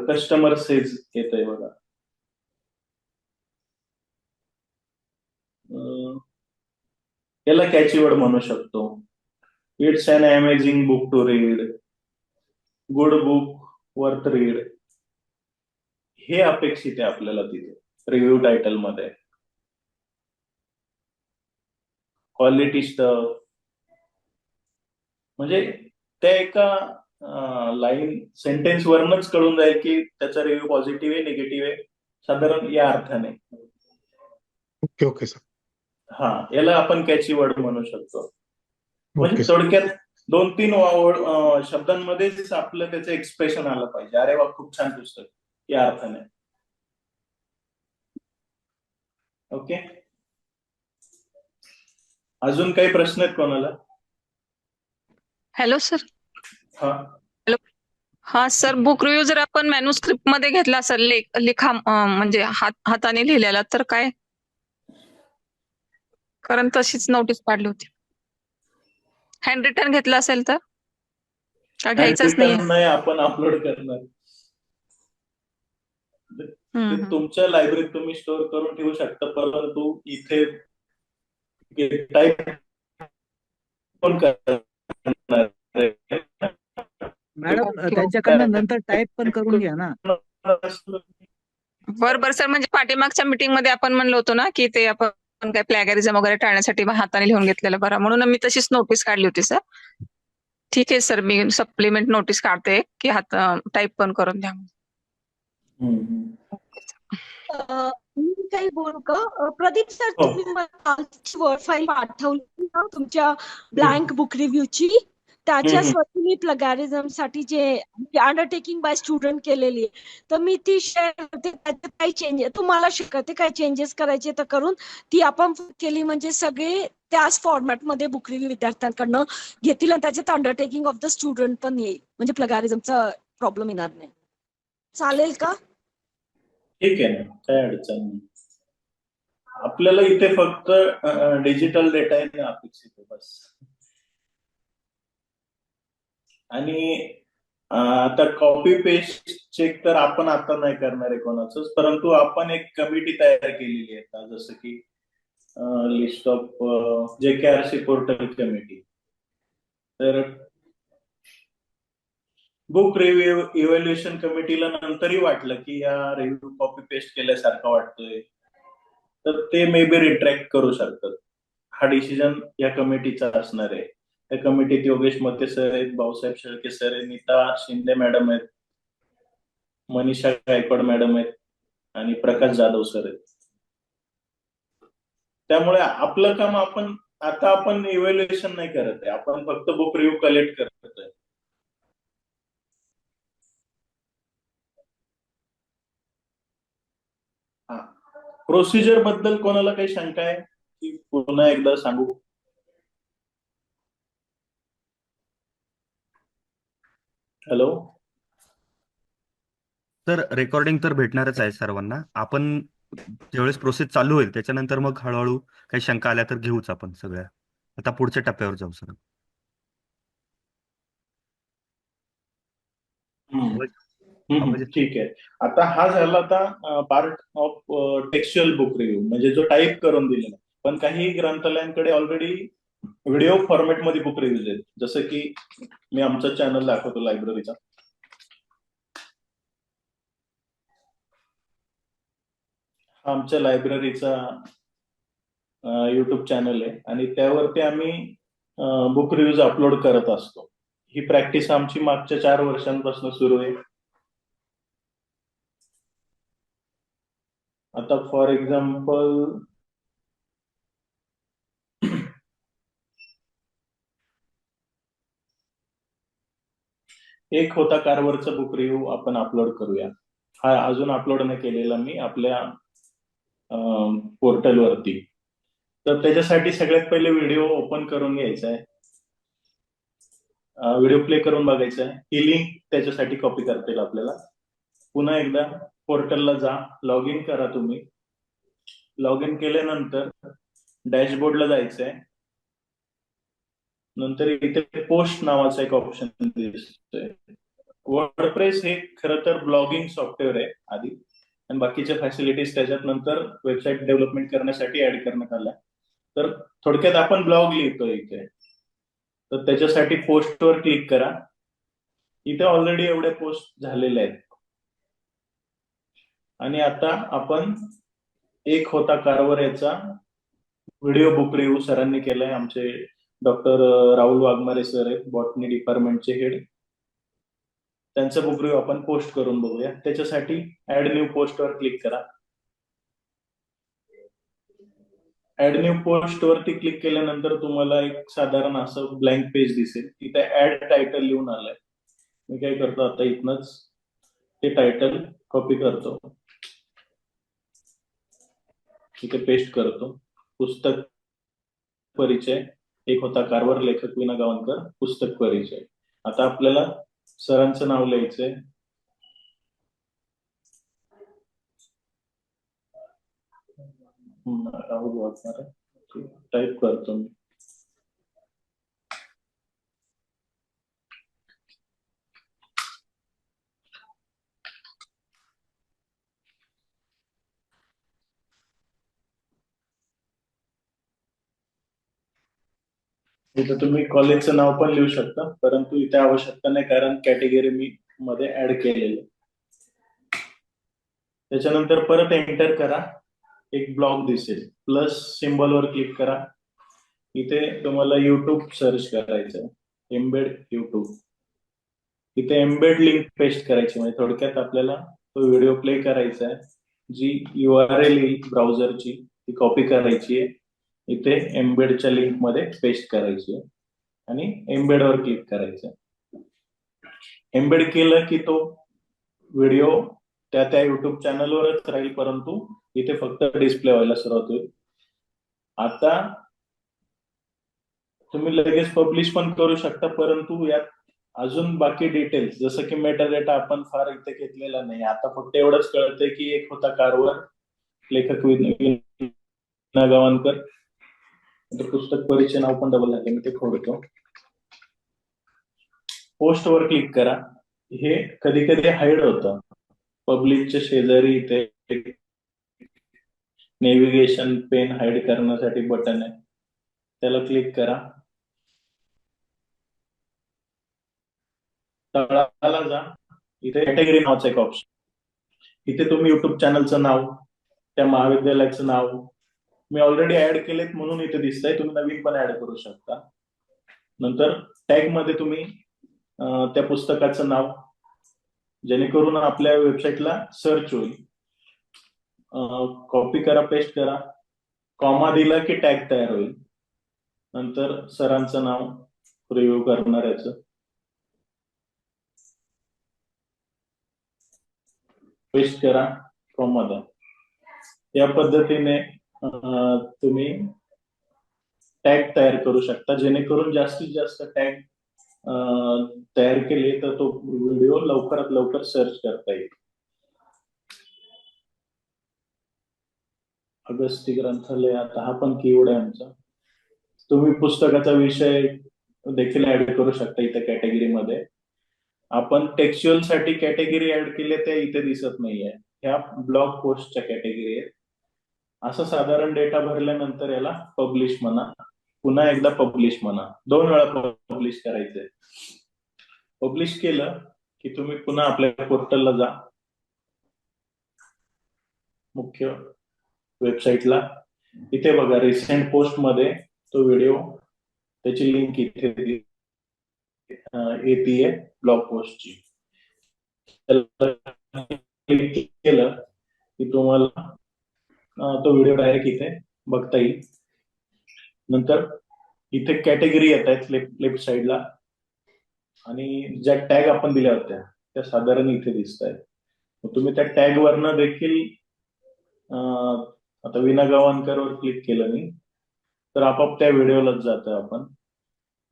कस्टमर सेज येत आहे बघा. याला कॅची वर्ड म्हणू शकतो. It's an amazing book to read, good book, worth read, हे अपेक्षित आहे आपल्याला तिथे रिव्ह्यू टायटल मध्ये. क्वालिटी स्टफ, म्हणजे त्या एका लाईन सेंटेन्स वरनच कळून जाईल की त्याचा रिव्ह्यू पॉझिटिव्ह आहे, निगेटिव्ह आहे, साधारण या अर्थाने. Okay okay sir. हा, याला आपण कॅची वर्ड म्हणू शकतो. म्हणजे ओके सर. थोडक्यात 2-3 शब्दांमध्येच आपलं त्याचं एक्सप्रेशन आलं पाहिजे. अरे वा, खूप छान पुस्तक, या अर्थाने. ओके, अजून काही प्रश्न आहेत कोणाला? Hello sir. हा, हॅलो. हा सर, बुक रिव्ह्यू जर आपण मॅन्युस्क्रिप्ट मध्ये घेतला सर, लिखा म्हणजे हाताने लिहिलेला, तर काय? कारण तशीच नोटीस काढली होती. हँड रिटन घेतला असेल तर का घ्यायचंच नाहीये? नाही, आपण अपलोड करणार. ते तुमच्या लायब्ररीत तुम्ही स्टोअर करून ठेवू शकता, परंतु इथे टाईप पण करणार. मॅडम त्यांच्याकडनं नंतर टाईप पण करून घ्या ना. बरोबर सर, म्हणजे पाठीमागच्या मीटिंग मध्ये आपण म्हणलो होतो ना की ते आपण काय प्लॅगरिझम वगैरे टाळण्यासाठी हाताने लिहून घेतलेलं बरं, म्हणून मी तशीच नोटीस काढली होती सर. ठीक आहे सर, मी सप्लिमेंट नोटीस काढते की हात टाईप पण करून द्या. मी काही बोलू का? प्रदीप सर, हो. तुम्ही मला वर्ड फाईल पाठवली ना तुमच्या ब्लँक बुक रिव्ह्यूची, त्याच्यासाठी मी प्लगॅरिझम साठी जे अंडरटेकिंग बाय स्टुडंट केलेली आहे, तर मी ती शेअर करते. त्याच्यात काही चेंजेस तुम्हाला शिकवते, काय चेंजेस करायचे तर करून ती आपण केली, म्हणजे सगळे त्याच फॉर्मॅटमध्ये बुक रिव्ह्यू विद्यार्थ्यांकडनं घेतील आणि त्याच्यात अंडरटेकिंग ऑफ द स्टुडंट पण येईल, म्हणजे प्लगॅरिझमचा प्रॉब्लेम येणार नाही. चालेल का? ठीक आहे ना, काय अडचण नाही. आपल्याला इथे फक्त डिजिटल डेटा आहे अपेक्षित आहे बस. आणि आता कॉपी पेस्ट चेक तर आपण आता नाही करणार आहे कोणाचंच, परंतु आपण एक कमिटी तयार केलेली आहे, जसं की list of JKRC portal committee. तर बुक रिव्ह्यू इव्हॅल्युएशन कमिटीला नंतरही वाटलं की या रिव्ह्यू कॉपी पेस्ट केल्यासारखं वाटतोय, तर ते मे बी रिट्रॅक्ट करू शकतात. हा डिसिजन या कमिटीचा असणार आहे. त्या कमिटीत योगेश मते सर आहेत, भाऊसाहेब शेळके सर आहेत, नीता शिंदे मॅडम आहेत, मनीषा गायकवाड मॅडम आहेत आणि प्रकाश जाधव सर आहेत. त्यामुळे आपलं काम आपण इव्हॅल्युएशन नाही करत आहे, आपण फक्त बुक रिव्ह्यू कलेक्ट करतोय. हा, प्रोसिजर बद्दल कोणाला काही शंका आहे की पुन्हा एकदा सांगू? हॅलो तर रेकॉर्डिंग तर भेटणारच आहे सर्वांना. आपण ज्यावेळेस प्रोसेस चालू होईल त्याच्यानंतर मग हळूहळू काही शंका आल्या तर घेऊच आपण सगळ्या. आता पुढच्या टप्प्यावर जाऊ सर. ठीक आहे. आता हा झाला आता part of textual book review, म्हणजे जो टाईप करून दिलेला. पण काही ग्रंथालयांकडे ऑलरेडी व्हिडिओ फॉर्मॅटमध्ये बुक रिव्ह्यूज आहेत, जसं की मी आमचा चॅनल दाखवतो लायब्ररीचा. आमच्या लायब्ररीचा युट्यूब चॅनल आहे आणि त्यावरती आम्ही बुक रिव्ह्यूज अपलोड करत असतो. ही प्रॅक्टिस आमची मागच्या 4 वर्षांपासून सुरू आहे. आता फॉर एक्झाम्पल एक होता कारवरचा बुक रिव्ह्यू आपण अपलोड करूया. हा अजून अपलोड नाही केलेला मी आपल्या पोर्टलवरती. तर त्याच्यासाठी सगळ्यात पहिले व्हिडिओ ओपन करून घ्यायचा आहे, व्हिडिओ प्ले करून बघायचा आहे. ही लिंक त्याच्यासाठी कॉपी करता येईल आपल्याला. पुन्हा एकदा पोर्टलला जा, लॉग इन करा तुम्ही. लॉग इन केल्यानंतर डॅशबोर्डला जायचं आहे. नंतर इथे पोस्ट नावाचा एक ऑप्शन दिसतोय. वर्डप्रेस हे खरं तर ब्लॉगिंग सॉफ्टवेअर आहे आधी आणि बाकीच्या फॅसिलिटीज त्याच्यात नंतर वेबसाईट डेव्हलपमेंट करण्यासाठी ऍड करण्यात आल्या. तर थोडक्यात आपण ब्लॉग लिहितोय इथे. तर त्याच्यासाठी पोस्टवर क्लिक करा. इथे ऑलरेडी एवढे पोस्ट झालेले आहेत आणि आता आपण एक होता कारवर याचा व्हिडिओ बुक रिव्ह्यू सरांनी केलाय. आमचे डॉक्टर राहुल वाघमारे सर आहेत, बॉटनी डिपार्टमेंटचे हेड. त्यांचा बुक रिव्ह्यू आपण पोस्ट करून बघूया. त्याच्यासाठी ऍड न्यू पोस्टवर क्लिक करा. ऍड न्यू पोस्ट वरती क्लिक केल्यानंतर तुम्हाला एक साधारण असं ब्लँक पेज दिसेल. तिथे ऍड टायटल लिहून आलंय. मी काय करतो आता इथनच ते टायटल कॉपी करतो, इथे पेस्ट करतो. पुस्तक परिचय, एक होता कारवर, लेखक विना गावणकर, पुस्तक परिचय. आता आपल्याला सरांचं नाव लिहायचंय. राहुल वाघमारे टाईप करतो मी. इथे तुम्ही कॉलेजचं नाव पण लिहू शकता, परंतु इथे आवश्यकता नाही कारण कॅटेगरी मी मध्ये ऍड केलेले. त्याच्यानंतर परत एंटर करा. एक ब्लॉग दिसेल, प्लस सिम्बॉलवर क्लिक करा. इथे तुम्हाला युट्यूब सर्च करायचं, एम्बेड युट्यूब. इथे एम्बेड लिंक पेस्ट करायची, म्हणजे थोडक्यात आपल्याला तो व्हिडिओ प्ले करायचा आहे. जी URL येईल ब्राउझरची ती कॉपी करायची आहे, इथे एम्बेडच्या लिंक मध्ये पेस्ट करायची आहे आणि एम्बेडवर क्लिक करायचं. एम्बेड केलं की तो व्हिडिओ त्या युट्यूब चॅनलवरच राहील, परंतु इथे फक्त डिस्प्ले व्हायला सुरुवात होईल. आता तुम्ही लगेच पब्लिश पण करू शकता, परंतु यात अजून बाकी डिटेल्स जसं की मेटा डेटा आपण फार इथे घेतलेला नाही. आता फक्त एवढंच कळतंय की एक होता कारवर, लेखक विना गावणकर, पुस्तक परिचय नाव पण डबल झाले, मी ते खोडतो. पोस्ट वर क्लिक करा. हे कधी कधी हाईड होतं. पब्लिकच्या शेजारी इथे नेव्हिगेशन पेन हाईड करण्यासाठी बटन आहे, त्याला क्लिक करा. तळाला जा, इथे कॅटेगरी नावाचं एक ऑप्शन. इथे तुम्ही युट्यूब चॅनलचं नाव, त्या महाविद्यालयाचं नाव मी ऑलरेडी ऍड केलेत म्हणून इथे दिसतंय. तुम्ही नवीन पण ऍड करू शकता. नंतर टॅग मध्ये तुम्ही त्या पुस्तकाचं नाव, जेणेकरून आपल्या वेबसाईटला सर्च होईल. कॉपी करा, पेस्ट करा. कॉमा दिला की टॅग तयार होईल. नंतर सरांचं नाव, रिव्ह्यू करणाऱ्याचं, पेस्ट करा कॉमा. या पद्धतीने तुम्ही टॅग तयार करू शकता, जेणेकरून जास्तीत जास्त टॅग तयार केले तर तो व्हिडिओ लवकरात लवकर सर्च करता येईल. अगस्ती ग्रंथालय, आता हा पण कीवर्ड आहे आमचा. तुम्ही पुस्तकाचा विषय देखील ऍड करू शकता इथे कॅटेगरीमध्ये. आपण टेक्स्च्युअल साठी कॅटेगरी ऍड केले ते इथे दिसत नाहीये, ह्या ब्लॉग पोस्टच्या कॅटेगरी आहेत. असं साधारण डेटा भरल्यानंतर याला पब्लिश म्हणा, पुन्हा एकदा पब्लिश म्हणा, 2 वेळा पब्लिश करायचंय. पब्लिश केलं की तुम्ही पुन्हा आपल्या पोर्टलला जा, मुख्य वेबसाईटला. इथे बघा रिसेंट पोस्ट मध्ये तो व्हिडिओ, त्याची लिंक इथे येते ब्लॉग पोस्टची. क्लिक केलं की तुम्हाला तो व्हिडिओ डायरेक्ट इथे बघता येईल. नंतर इथे कॅटेगरी येत आहेत लेफ्ट साईडला, आणि ज्या टॅग आपण दिल्या होत्या त्या साधारण इथे दिसत आहेत. तुम्ही त्या टॅग वरनं देखील आता विना गवाणकरवर क्लिक केलं मी तर आपोआप त्या व्हिडिओलाच जातं आपण.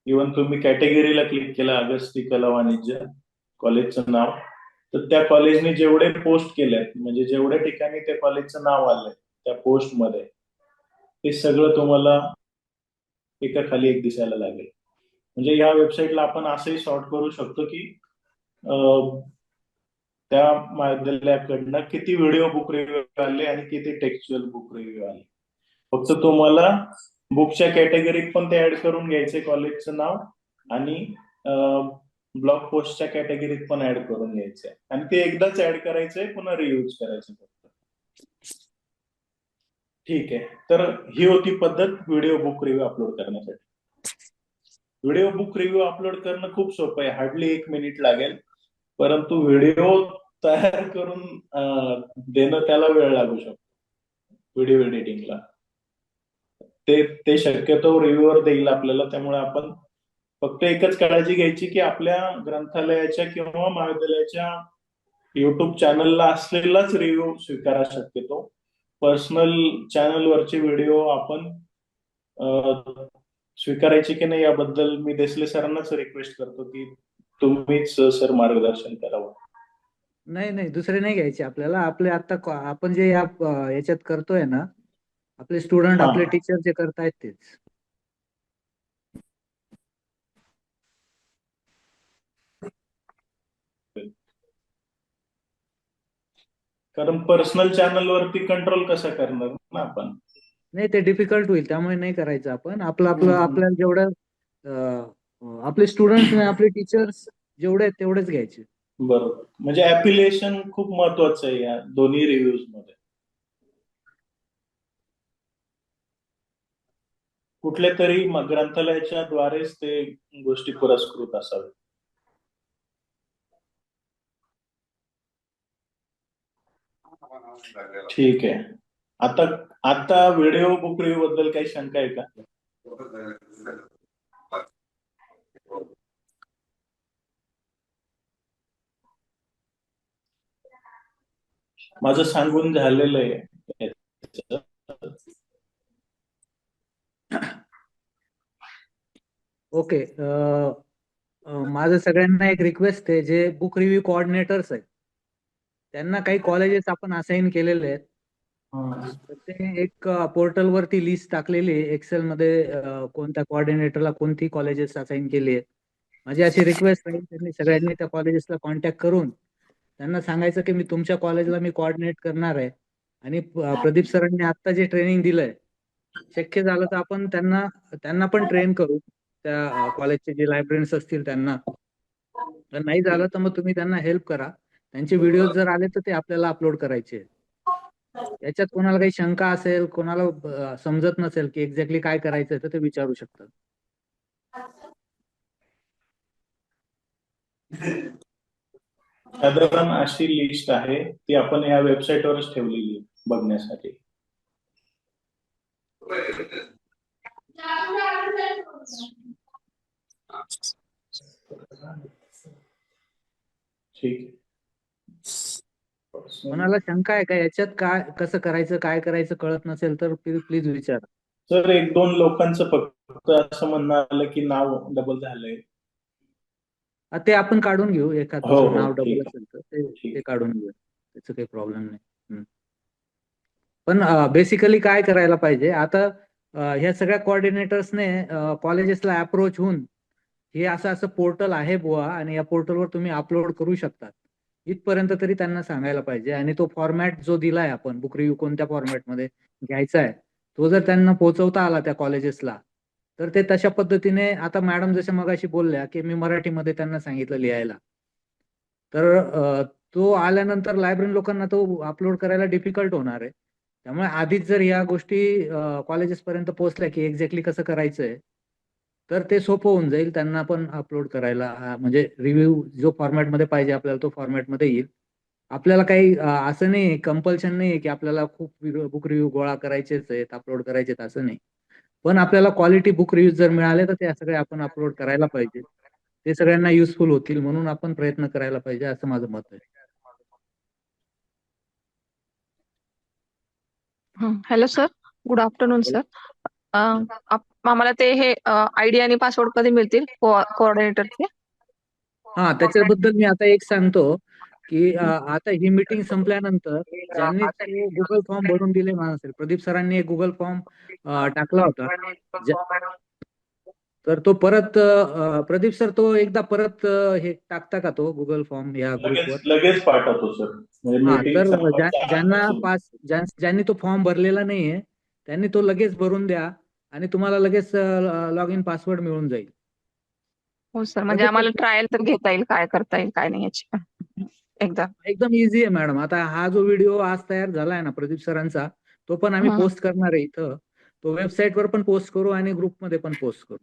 इव्हन तुम्ही कॅटेगरीला क्लिक केलं अगस्ती कला वाणिज्य कॉलेजचं नाव, तर त्या कॉलेजने जेवढे पोस्ट केले म्हणजे जेवढ्या ठिकाणी त्या कॉलेजचं नाव आलंय त्या पोस्टमध्ये, ते सगळं तुम्हाला एका खाली एक दिसायला लागेल. म्हणजे या वेबसाईटला आपण असंही सॉर्ट करू शकतो की त्या महाविद्यालयाकडनं किती व्हिडिओ बुक रिव्ह्यू आले आणि किती टेक्स्च्युअल बुक रिव्ह्यू आले. फक्त तुम्हाला बुकच्या कॅटेगरीत पण ते ऍड करून घ्यायचे कॉलेजचं नाव, आणि ब्लॉग पोस्टच्या कॅटेगरीत पण ऍड करून घ्यायचंय, आणि ते एकदाच ऍड करायचंय, पुन्हा रियूज करायचं फक्त. ठीक आहे, तर ही होती पद्धत व्हिडिओ बुक रिव्ह्यू अपलोड करण्यासाठी. व्हिडिओ बुक रिव्ह्यू अपलोड करणं खूप सोपं आहे, हार्डली 1 मिनिट लागेल. परंतु व्हिडिओ तयार करून देणं त्याला वेळ लागू शकतो व्हिडिओ एडिटिंगला. ते शक्यतो रिव्ह्यूअर देईल आपल्याला. त्यामुळे आपण फक्त एकच काळजी घ्यायची की आपल्या ग्रंथालयाच्या किंवा महाविद्यालयाच्या युट्यूब चॅनलला असलेलाच रिव्ह्यू स्वीकारा शक्यतो. पर्सनल चॅनलवरचे व्हिडिओ आपण स्वीकारायचे की नाही याबद्दल मी देसले सरांनाच रिक्वेस्ट करतो की तुम्हीच सर मार्गदर्शन करावं. नाही दुसरे नाही घ्यायचे आपल्याला. आपले आता आपण जे याच्यात करतोय ना, आपले स्टुडंट हा. आपले टीचर जे करतायत तेच. कारण पर्सनल चॅनलवरती कंट्रोल कसं करणार ना आपण. नाही ते डिफिकल्ट होईल, त्यामुळे नाही करायचं आपण. आपल्याला जेवढं आपले स्टुडंट्स आणि आपले टीचर्स जेवढे आहेत तेवढेच घ्यायचे. बरोबर, म्हणजे ऍफिलिएशन खूप महत्वाचं आहे या दोन्ही रिव्ह्यूज मध्ये. कुठल्या तरी ग्रंथालयाच्या द्वारेच ते गोष्टी पुरस्कृत असाव्या. ठीक आहे. आता व्हिडिओ बुक रिव्ह्यू बद्दल काही शंका आहे का? माझं सांगून झालेलं आहे. ओके. माझं सगळ्यांना एक रिक्वेस्ट आहे, जे बुक रिव्ह्यू कोऑर्डिनेटर्स आहेत त्यांना काही कॉलेजेस आपण असाइन केलेले आहेत. तर ते एक पोर्टल वरती लिस्ट टाकलेली आहे एक्सेल मध्ये, कोणत्या कोऑर्डिनेटरला कोणती कॉलेजेस असाइन केली आहेत. माझी अशी रिक्वेस्ट राहील, त्यांनी सगळ्यांनी त्या कॉलेजेसला कॉन्टॅक्ट करून त्यांना सांगायचं की मी तुमच्या कॉलेजला मी कोऑर्डिनेट करणार आहे, आणि प्रदीप सरांनी आता जे ट्रेनिंग दिलंय शक्य झालं तर आपण त्यांना पण ट्रेन करू, त्या कॉलेजचे जे लायब्ररीन्स असतील त्यांना. तर नाही झालं तर मग तुम्ही त्यांना हेल्प करा. त्यांचे व्हिडिओ जर आले तर ते आपल्याला अपलोड करायचे आहेत. याच्यात कोणाला काही शंका असेल, कोणाला समजत नसेल की एक्झॅक्टली काय करायचं तर ते विचारू शकतात. साधारण अशी लिस्ट आहे, ती आपण या वेबसाईटवरच ठेवलेली आहे बघण्यासाठी. ठीक. कोणाला शंका आहे का याच्यात, काय कसं करायचं काय करायचं कळत नसेल तर प्लीज विचारा. सर 1-2 लोकांचं फक्त असं म्हणणं आलं की नाव डबल झालंय. ते आपण काढून घेऊ, एखाद हो, दुसरं हो, नाव डबल ठीक असेल तर ठीक. ते काढून घेऊ, त्याचं काही प्रॉब्लेम नाही. पण बेसिकली काय करायला पाहिजे आता, ह्या सगळ्या कोऑर्डिनेटर्सने कॉलेजेसला अप्रोच होऊन हे असं पोर्टल आहे बुवा आणि या पोर्टलवर तुम्ही अपलोड करू शकतात इथपर्यंत तरी त्यांना सांगायला पाहिजे. आणि तो फॉर्मॅट जो दिलाय आपण, बुक रिव्ह्यू कोणत्या फॉर्मॅटमध्ये घ्यायचा आहे तो जर त्यांना पोहोचवता आला त्या कॉलेजेसला, तर ते तशा पद्धतीने, आता मॅडम जशा मगाशी बोलल्या की मी मराठीमध्ये त्यांना सांगितलं लिहायला, तर तो आल्यानंतर लायब्ररी लोकांना तो अपलोड करायला डिफिकल्ट होणार आहे. त्यामुळे आधीच जर या गोष्टी कॉलेजेस पर्यंत पोहोचल्या की एक्झॅक्टली कसं करायचंय, तर ते सोपं होऊन जाईल त्यांना पण अपलोड करायला. म्हणजे रिव्ह्यू जो फॉर्मॅटमध्ये पाहिजे आपल्याला तो फॉर्मॅटमध्ये येईल. आपल्याला काही असं नाही, कंपल्शन नाही की आपल्याला खूप बुक रिव्ह्यू गोळा करायचेच आहेत, अपलोड करायचेत असं नाही. पण आपल्याला क्वालिटी बुक रिव्ह्यू जर मिळाले तर ते सगळे आपण अपलोड करायला पाहिजे. ते सगळ्यांना युजफुल होतील म्हणून आपण प्रयत्न करायला पाहिजे असं माझं मत आहे. Hello sir, good afternoon sir. आम्हाला ते हे आयडी आणि पासवर्ड कधी मिळतील कोऑर्डिनेटरचे? हा, त्याच्याबद्दल मी आता एक सांगतो की आता ही मीटिंग संपल्यानंतर ज्यांनी तो गुगल फॉर्म भरून दिले असेल, प्रदीप सरांनी एक गुगल फॉर्म टाकला होता. तर तो परत प्रदीप सर तो एकदा परत हे टाकता का तो गुगल फॉर्म या ग्रुपवर? लगेच पाठवतो सर. म्हणजे हा, मीटिंग तर संपायच्या आधीपासून. ज्यांनी तो फॉर्म भरलेला नाहीये त्यांनी तो लगेच भरून द्या आणि तुम्हाला लगेच लॉग इन पासवर्ड मिळून जाईल. हो सर, म्हणजे लगेच आम्हाला ट्रायल तर घेता येईल, काय करता येईल काय नाही याची एकदा. एकदम इझी आहे मॅडम. आता हा जो व्हिडिओ आज तयार झालाय ना प्रदीप सरांचा, तो पण आम्ही हं. पोस्ट करणार आहे इथं. तो वेबसाईटवर पण पोस्ट करू आणि ग्रुपमध्ये पण पोस्ट करू.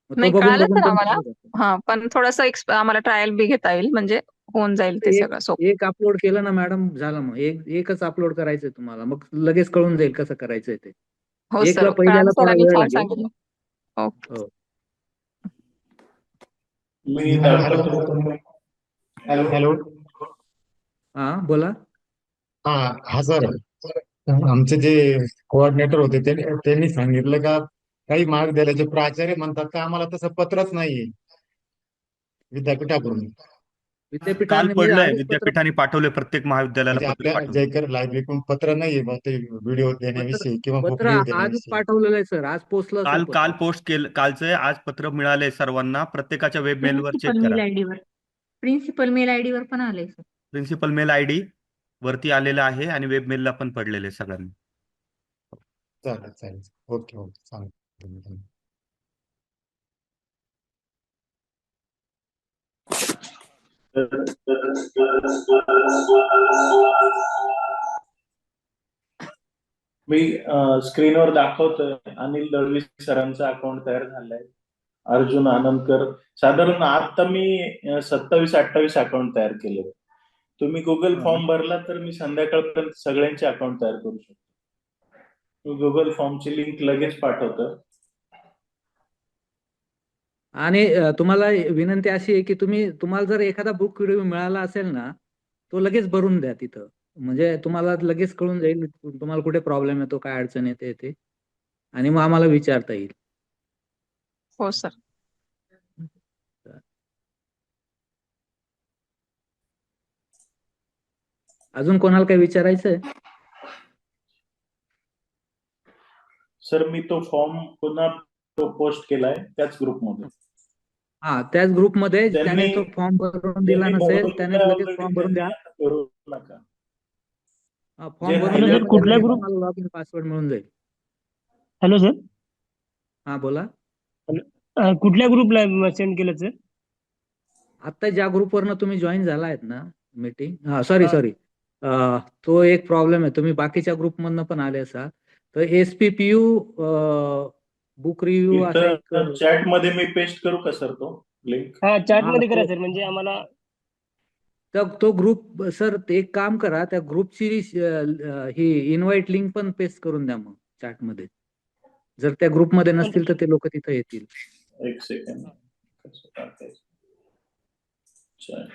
मग तो नाही, बघून कळालं बघून सर पण आम्हाला. तुम्ही बघा. हा, पण थोडंसं आम्हाला ट्रायल बी घेता येईल, म्हणजे होऊन जाईल ते एक सगळं सोपं. एक अपलोड केलं ना मॅडम, झालं. मग एकच अपलोड करायचंय तुम्हाला, मग लगेच कळून जाईल कसं करायचंय ते. हो एकला सर, कळालं पहिल्याला थोडा सरांनी वेळ छान लागेल. सांगितलं. ओके. हो. मी हॅलो दाखवतो. हॅलो. हा, बोला. हा हा सर, आमचे जे कोऑर्डिनेटर होते त्यांनी सांगितलं का काही महाविद्यालयाचे प्राचार्य म्हणतात का आम्हाला तसं पत्रच नाहीये विद्यापीठाकडून. काल विद्यापीठाने म्हणजे पडलंय, आधीच पत्र विद्यापीठाने पाठवले, प्रत्येक महाविद्यालयाला म्हणजे पत्र आपल्या पाठवलं. जयकर लायब्ररीकडून पत्र नाहीये बा ते व्हिडिओ पत्र देण्याविषयी किंवा बुक पत्र रिव्ह्यू आजच देण्याविषयी. पाठवलेलं आहे सर, आज पोचलं असेल काल काल पत्र. पोस्ट केलं, कालचं आज पत्र मिळाले सर्वांना. प्रत्येकाच्या वेब मेलवर प्रिन्सिपल चेक करा. मेल आयडीवर पण आलंय सर. प्रिन्सिपल मेल आयडी वरती आलेला आहे आणि वेब मेलला पण पडलेले सगळ्यांनी. चालेल चालेल. ओके ओके, चालेल. मी स्क्रीनवर दाखवतोय. अनिल दळवी सरांचं अकाउंट तयार झालंय. अर्जुन आनंदकर. साधारण आता मी 27-28 अकाउंट तयार केले. तुम्ही गुगल हा. फॉर्म भरला तर मी संध्याकाळपर्यंत सगळ्यांचे अकाउंट तयार करू शकतो. मी गुगल फॉर्मची लिंक लगेच पाठवतो. आणि तुम्हाला विनंती अशी आहे की तुम्हाला जर एखादा बुक रिव्ह्यू मिळाला असेल ना, तो लगेच भरून द्या तिथं. म्हणजे तुम्हाला लगेच कळून जाईल तुम्हाला कुठे प्रॉब्लेम येतो, काय अडचण येते ते, आणि मग आम्हाला विचारता येईल. हो सर. अजून कोणाला काही विचारायचंय? सर, मी तो फॉर्म पुन्हा पोस्ट केलाय त्याच ग्रुपमध्ये. हा, त्याच ग्रुपमध्ये त्याने तो फॉर्म भरून दिला ज्यांनी नसेल भरून त्याने दिलाय लगेच ऑलरेडी फॉर्म भरून त्यांनी द्या. आता भरू नका. फॉर्म भरून हॅलो द्या, सर, म्हणजे लगेच तुम्हाला लॉग इन पासवर्ड मिळून जाईल. हॅलो सर, हा, बोला. कुठल्या ग्रुपला सेंड केलं सर? आता ज्या ग्रुपवरनं तुम्ही जॉईन झाला आहेत ना मीटिंग, सॉरी, तो एक प्रॉब्लेम आहे. तुम्ही बाकीच्या ग्रुपमधनं पण आले असाल तर SPPU बुक रिव्ह्यू असा एक इथं चॅट मध्ये मी पेस्ट करू का सर तो लिंक? हा, चॅट मध्ये करा तो सर, म्हणजे आम्हाला. तो ग्रुप सर, एक काम करा, त्या ग्रुपची ही इनवाइट लिंक पण पेस्ट करून द्या मग चॅट मध्ये. जर त्या ग्रुपमध्ये नसतील तर ते लोक तिथे येतील. एक सेकंड. कसं टाकायचं? Chat.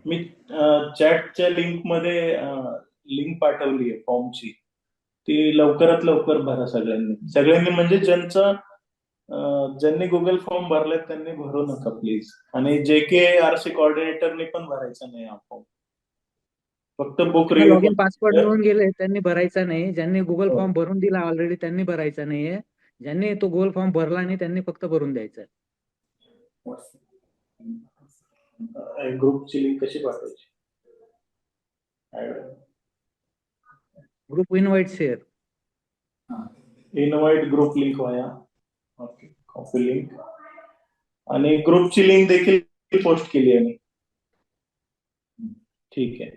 मी चॅटच्या लिंक मध्ये लिंक पाठवली आहे फॉर्मची. ती लवकरात लवकर भरा सगळ्यांनी म्हणजे ज्यांनी गुगल फॉर्म भरलाय त्यांनी भरू नका प्लीज. आणि JKRC कोऑर्डिनेटरनी पण भरायचा नाही हा फॉर्म. फक्त book review. Log in password मिळून गेले त्यांनी भरायचा नाही. ज्यांनी गुगल हो. फॉर्म भरून दिला ऑलरेडी त्यांनी भरायचा नाहीये. ज्यांनी तो गुगल फॉर्म भरला नाही त्यांनी फक्त भरून द्यायचा. ग्रुपची लिंक कशी पाठवायची? Group invite share. Invite group link via. Okay, copy link. आणि ग्रुपची लिंक देखील पोस्ट केली आहे मी. ठीक आहे.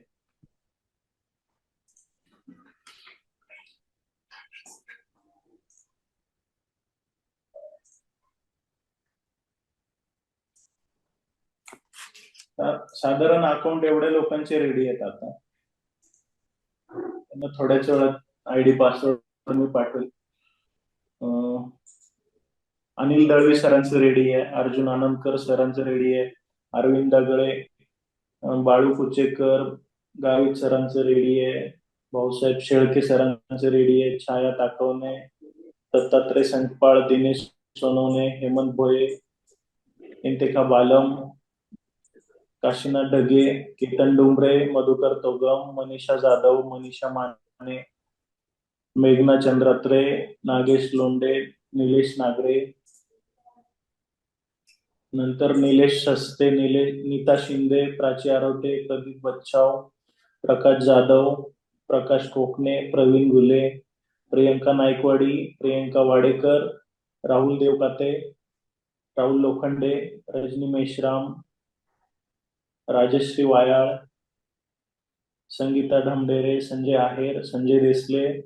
साधारण अकाउंट एवढ्या लोकांचे रेडी आहेत आता. त्यांना थोड्याच वेळात आयडी पासवर्ड मी पाठवेल. अनिल दळवी सरांचं रेडी आहे, अर्जुन आनंदकर सरांचं रेडी आहे, अरविंद दगळे, बाळू कुचेकर, गावित सरांचं रेडी आहे, भाऊसाहेब शेळके सरांचं रेडी आहे, छाया ताकवणे, दत्तात्रय संकपाळ, दिनेश सोनवणे, हेमंत भोये, इंतेखा बालम, काशीनाथ ढगे, केतन डुंबरे, मधुकर तोगम, मनीषा जाधव, मनीषा माने, मेघना चंद्रात्रे, नागेश लोंढे, निलेश नागरे, नंतर निलेश सस्ते, नीता शिंदे, प्राची आरोटे, प्रदीप बच्छाव, प्रकाश जाधव, प्रकाश कोकणे, प्रवीण घुले, प्रियंका नायकवाडी, प्रियंका वाडेकर, राहुल देवकाते, राहुल लोखंडे, रजनी मेश्राम, राजश्री वायाळ, संगीता ढमढेरे, संजय आहेर, संजय देसले,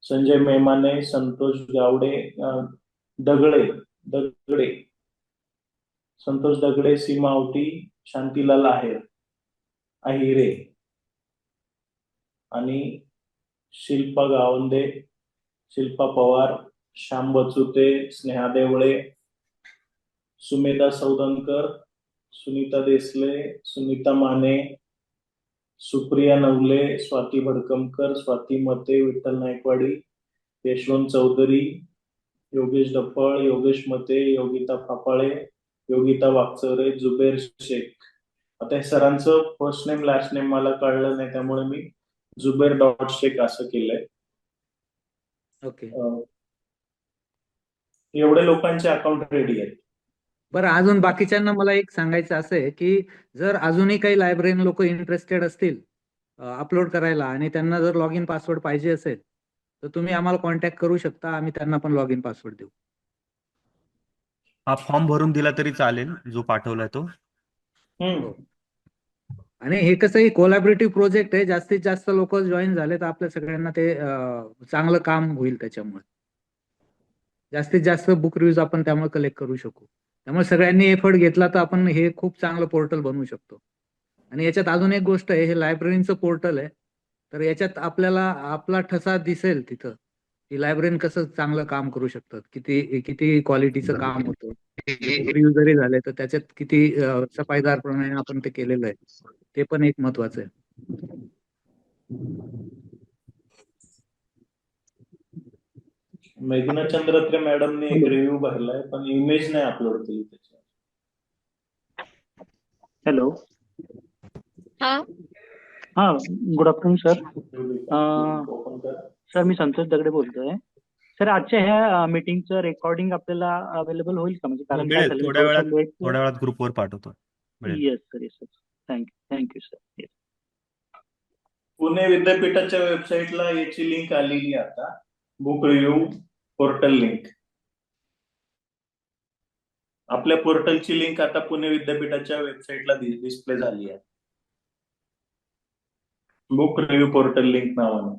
संजय मेमाने, संतोष गावडे, दगडे, संतोष दगडे, सीमा आवटी, शांतीलाल आहिरे आणि शिल्पा गावंदे, शिल्पा पवार, श्याम बचुते, स्नेहा देवळे, सुमेधा सौदनकर, सुनीता देसले, सुनीता माने, सुप्रिया नवले, स्वाती भडकमकर, स्वाती मते, विठ्ठल नायकवाडी, यशवंत चौधरी, योगेश डप्पळ, योगेश मते, योगिता फापाळे, योगिता वागचौरे, जुबेर शेख. आता हे सरांचं फर्स्ट नेम लास्ट नेम मला कळलं नाही, त्यामुळे मी जुबेर डॉट शेख असं केलंय. ओके. एवढे लोकांचे अकाउंट रेडी आहेत. बरं, अजून बाकीच्यांना मला एक सांगायचं असं आहे की जर अजूनही काही लायब्ररीयन लोक इंटरेस्टेड असतील अपलोड करायला आणि त्यांना जर लॉग इन पासवर्ड पाहिजे असेल तर तुम्ही आम्हाला कॉन्टॅक्ट करू शकता, आम्ही त्यांना पण लॉग इन पासवर्ड देऊ. हा फॉर्म भरून दिला तरी चालेल, जो पाठवलाय तो. हो. आणि हे कसं कोलॅबरेटिव्ह प्रोजेक्ट आहे, जास्तीत जास्त लोक जॉईन झाले तर आपल्या सगळ्यांना ते चांगलं काम होईल. त्याच्यामुळे जास्तीत जास्त बुक रिव्ह्यूज आपण त्यामुळे कलेक्ट करू शकू. त्यामुळे सगळ्यांनी एफर्ट घेतला तर आपण हे खूप चांगलं पोर्टल बनवू शकतो. आणि याच्यात अजून एक गोष्ट आहे, हे लायब्ररीचं पोर्टल आहे, तर याच्यात आपल्याला आपला ठसा दिसेल तिथं की लायब्ररीन कसं चांगलं काम करू शकतात, किती किती क्वालिटीचं काम होतं. रिव्ह्यू जरी झाले तर त्याच्यात किती सफाईदारपणे आपण ते केलेलं आहे, ते पण एक महत्वाचं आहे. मेघना चंद्रात्रे मॅडमने एक रिव्ह्यू भरलाय पण इमेज नाही अपलोड केली त्याच्यावर. हॅलो. हा हा, गुड आफ्टरनून सर. ओपन कर. सर मी संतोष दगडे बोलतोय. सर आजच्या ह्या मीटिंगचं रेकॉर्डिंग आपल्याला अवेलेबल होईल का? म्हणजे कारण काय झालं थोड्या थोडंसं वेळात ग्रुपवर पाठवतो. मिळेल. Yes sir, yes sir. Thank you sir. Yes. Pune विद्यापीठाच्या वेबसाईटला याची लिंक आलेली आहे आता, बुक रिव्ह्यू पोर्टल लिंक. आपल्या पोर्टलची लिंक आता पुणे विद्यापीठाच्या वेबसाईटला डिस्प्ले झाली आहे, बुक रिव्ह्यू पोर्टल लिंक नावाने.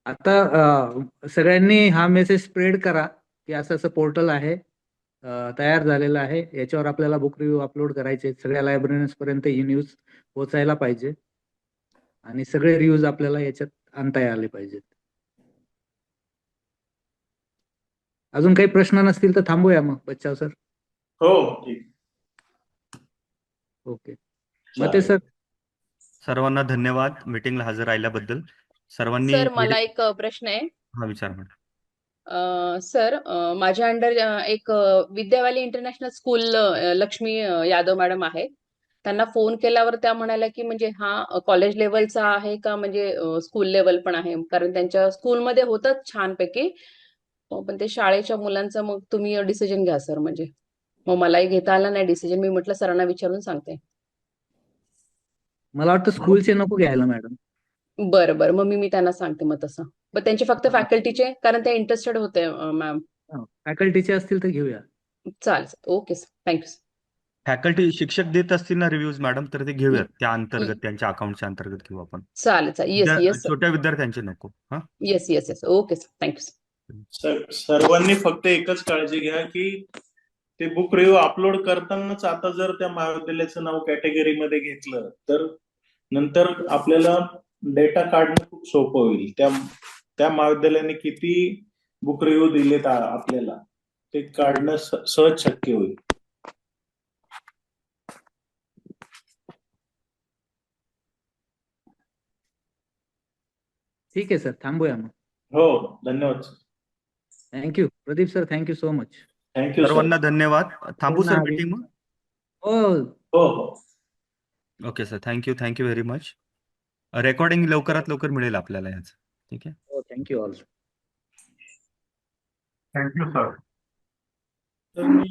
आता सगळ्यांनी हा मेसेज स्प्रेड करा की असं असं पोर्टल आहे, तयार झालेलं आहे, याच्यावर आपल्याला बुक रिव्ह्यू अपलोड करायचे. सगळ्या लायब्ररीज पर्यंत ही न्यूज पोहोचायला पाहिजे आणि सगळे रिव्ह्यूज आपल्याला याच्यात आणता आले पाहिजेत. अजून काही प्रश्न नसतील तर थांबूया मग बच्चाव सर. हो ठीक. ओके मते सर. सर्वांना धन्यवाद मीटिंगला हजर राहिल्याबद्दल. सर्वांनी सर मला एक प्रश्न आहे. हा विचार मॅडम. सर माझ्या अंडर एक Vidyavali international school Lakshmi Yadav madam आहेत. त्यांना फोन केल्यावर त्या म्हणाल्या की म्हणजे हा कॉलेज लेवलचा आहे का म्हणजे स्कूल लेवल पण आहे, कारण त्यांच्या स्कूलमध्ये होतं छानपैकी, पण ते शाळेच्या मुलांचं मग तुम्ही डिसिजन घ्या सर. म्हणजे मग मलाही घेता आला नाही डिसिजन, मी म्हटलं सरांना विचारून सांगते. मला वाटतं स्कूलचे नको घ्यायला मॅडम. बरं बरं, मग मी त्यांना सांगते मग तसं. पण त्यांचे फक्त फॅकल्टीचे, कारण ते इंटरेस्टेड होते मॅम फॅकल्टीचे असतील तर घेऊया. चालेल okay sir thank you sir. Faculty शिक्षक देत असतील ना रिव्ह्यूज मॅडम तर ते घेऊयात त्या अंतर्गत त्यांच्या अकाउंटच्या अंतर्गत घेऊ आपण. चालेल चालेल येस येस सर छोट्या विद्यार्थ्यांचे नको. हा yes yes yes okay sir thank you sir. सर्वांनी फक्त एकच काळजी घ्या की ते बुक रिव्ह्यू अपलोड करतानाच आता जर त्या महाविद्यालयाचं नाव कॅटेगरीमध्ये घेतलं तर नंतर आपल्याला डेटा काढणं खूप सोपं होईल. त्या महाविद्यालयाने किती बुक रिव्ह्यू दिलेत आपल्याला ते काढणं सहज शक्य होईल. ठीक आहे सर, थांबूया मग. हो धन्यवाद sir. Thank you Pradeep sir, thank you so much. Thank you sir. सर्वांना धन्यवाद. थांबू सर पूर्ण मीटिंग मग. हो हो हो okay sir, thank you very much. Recording लवकरात लवकर मिळेल आपल्याला याचं. ठीक आहे. हो, थँक्यू ऑल. Thank you sir. तर मी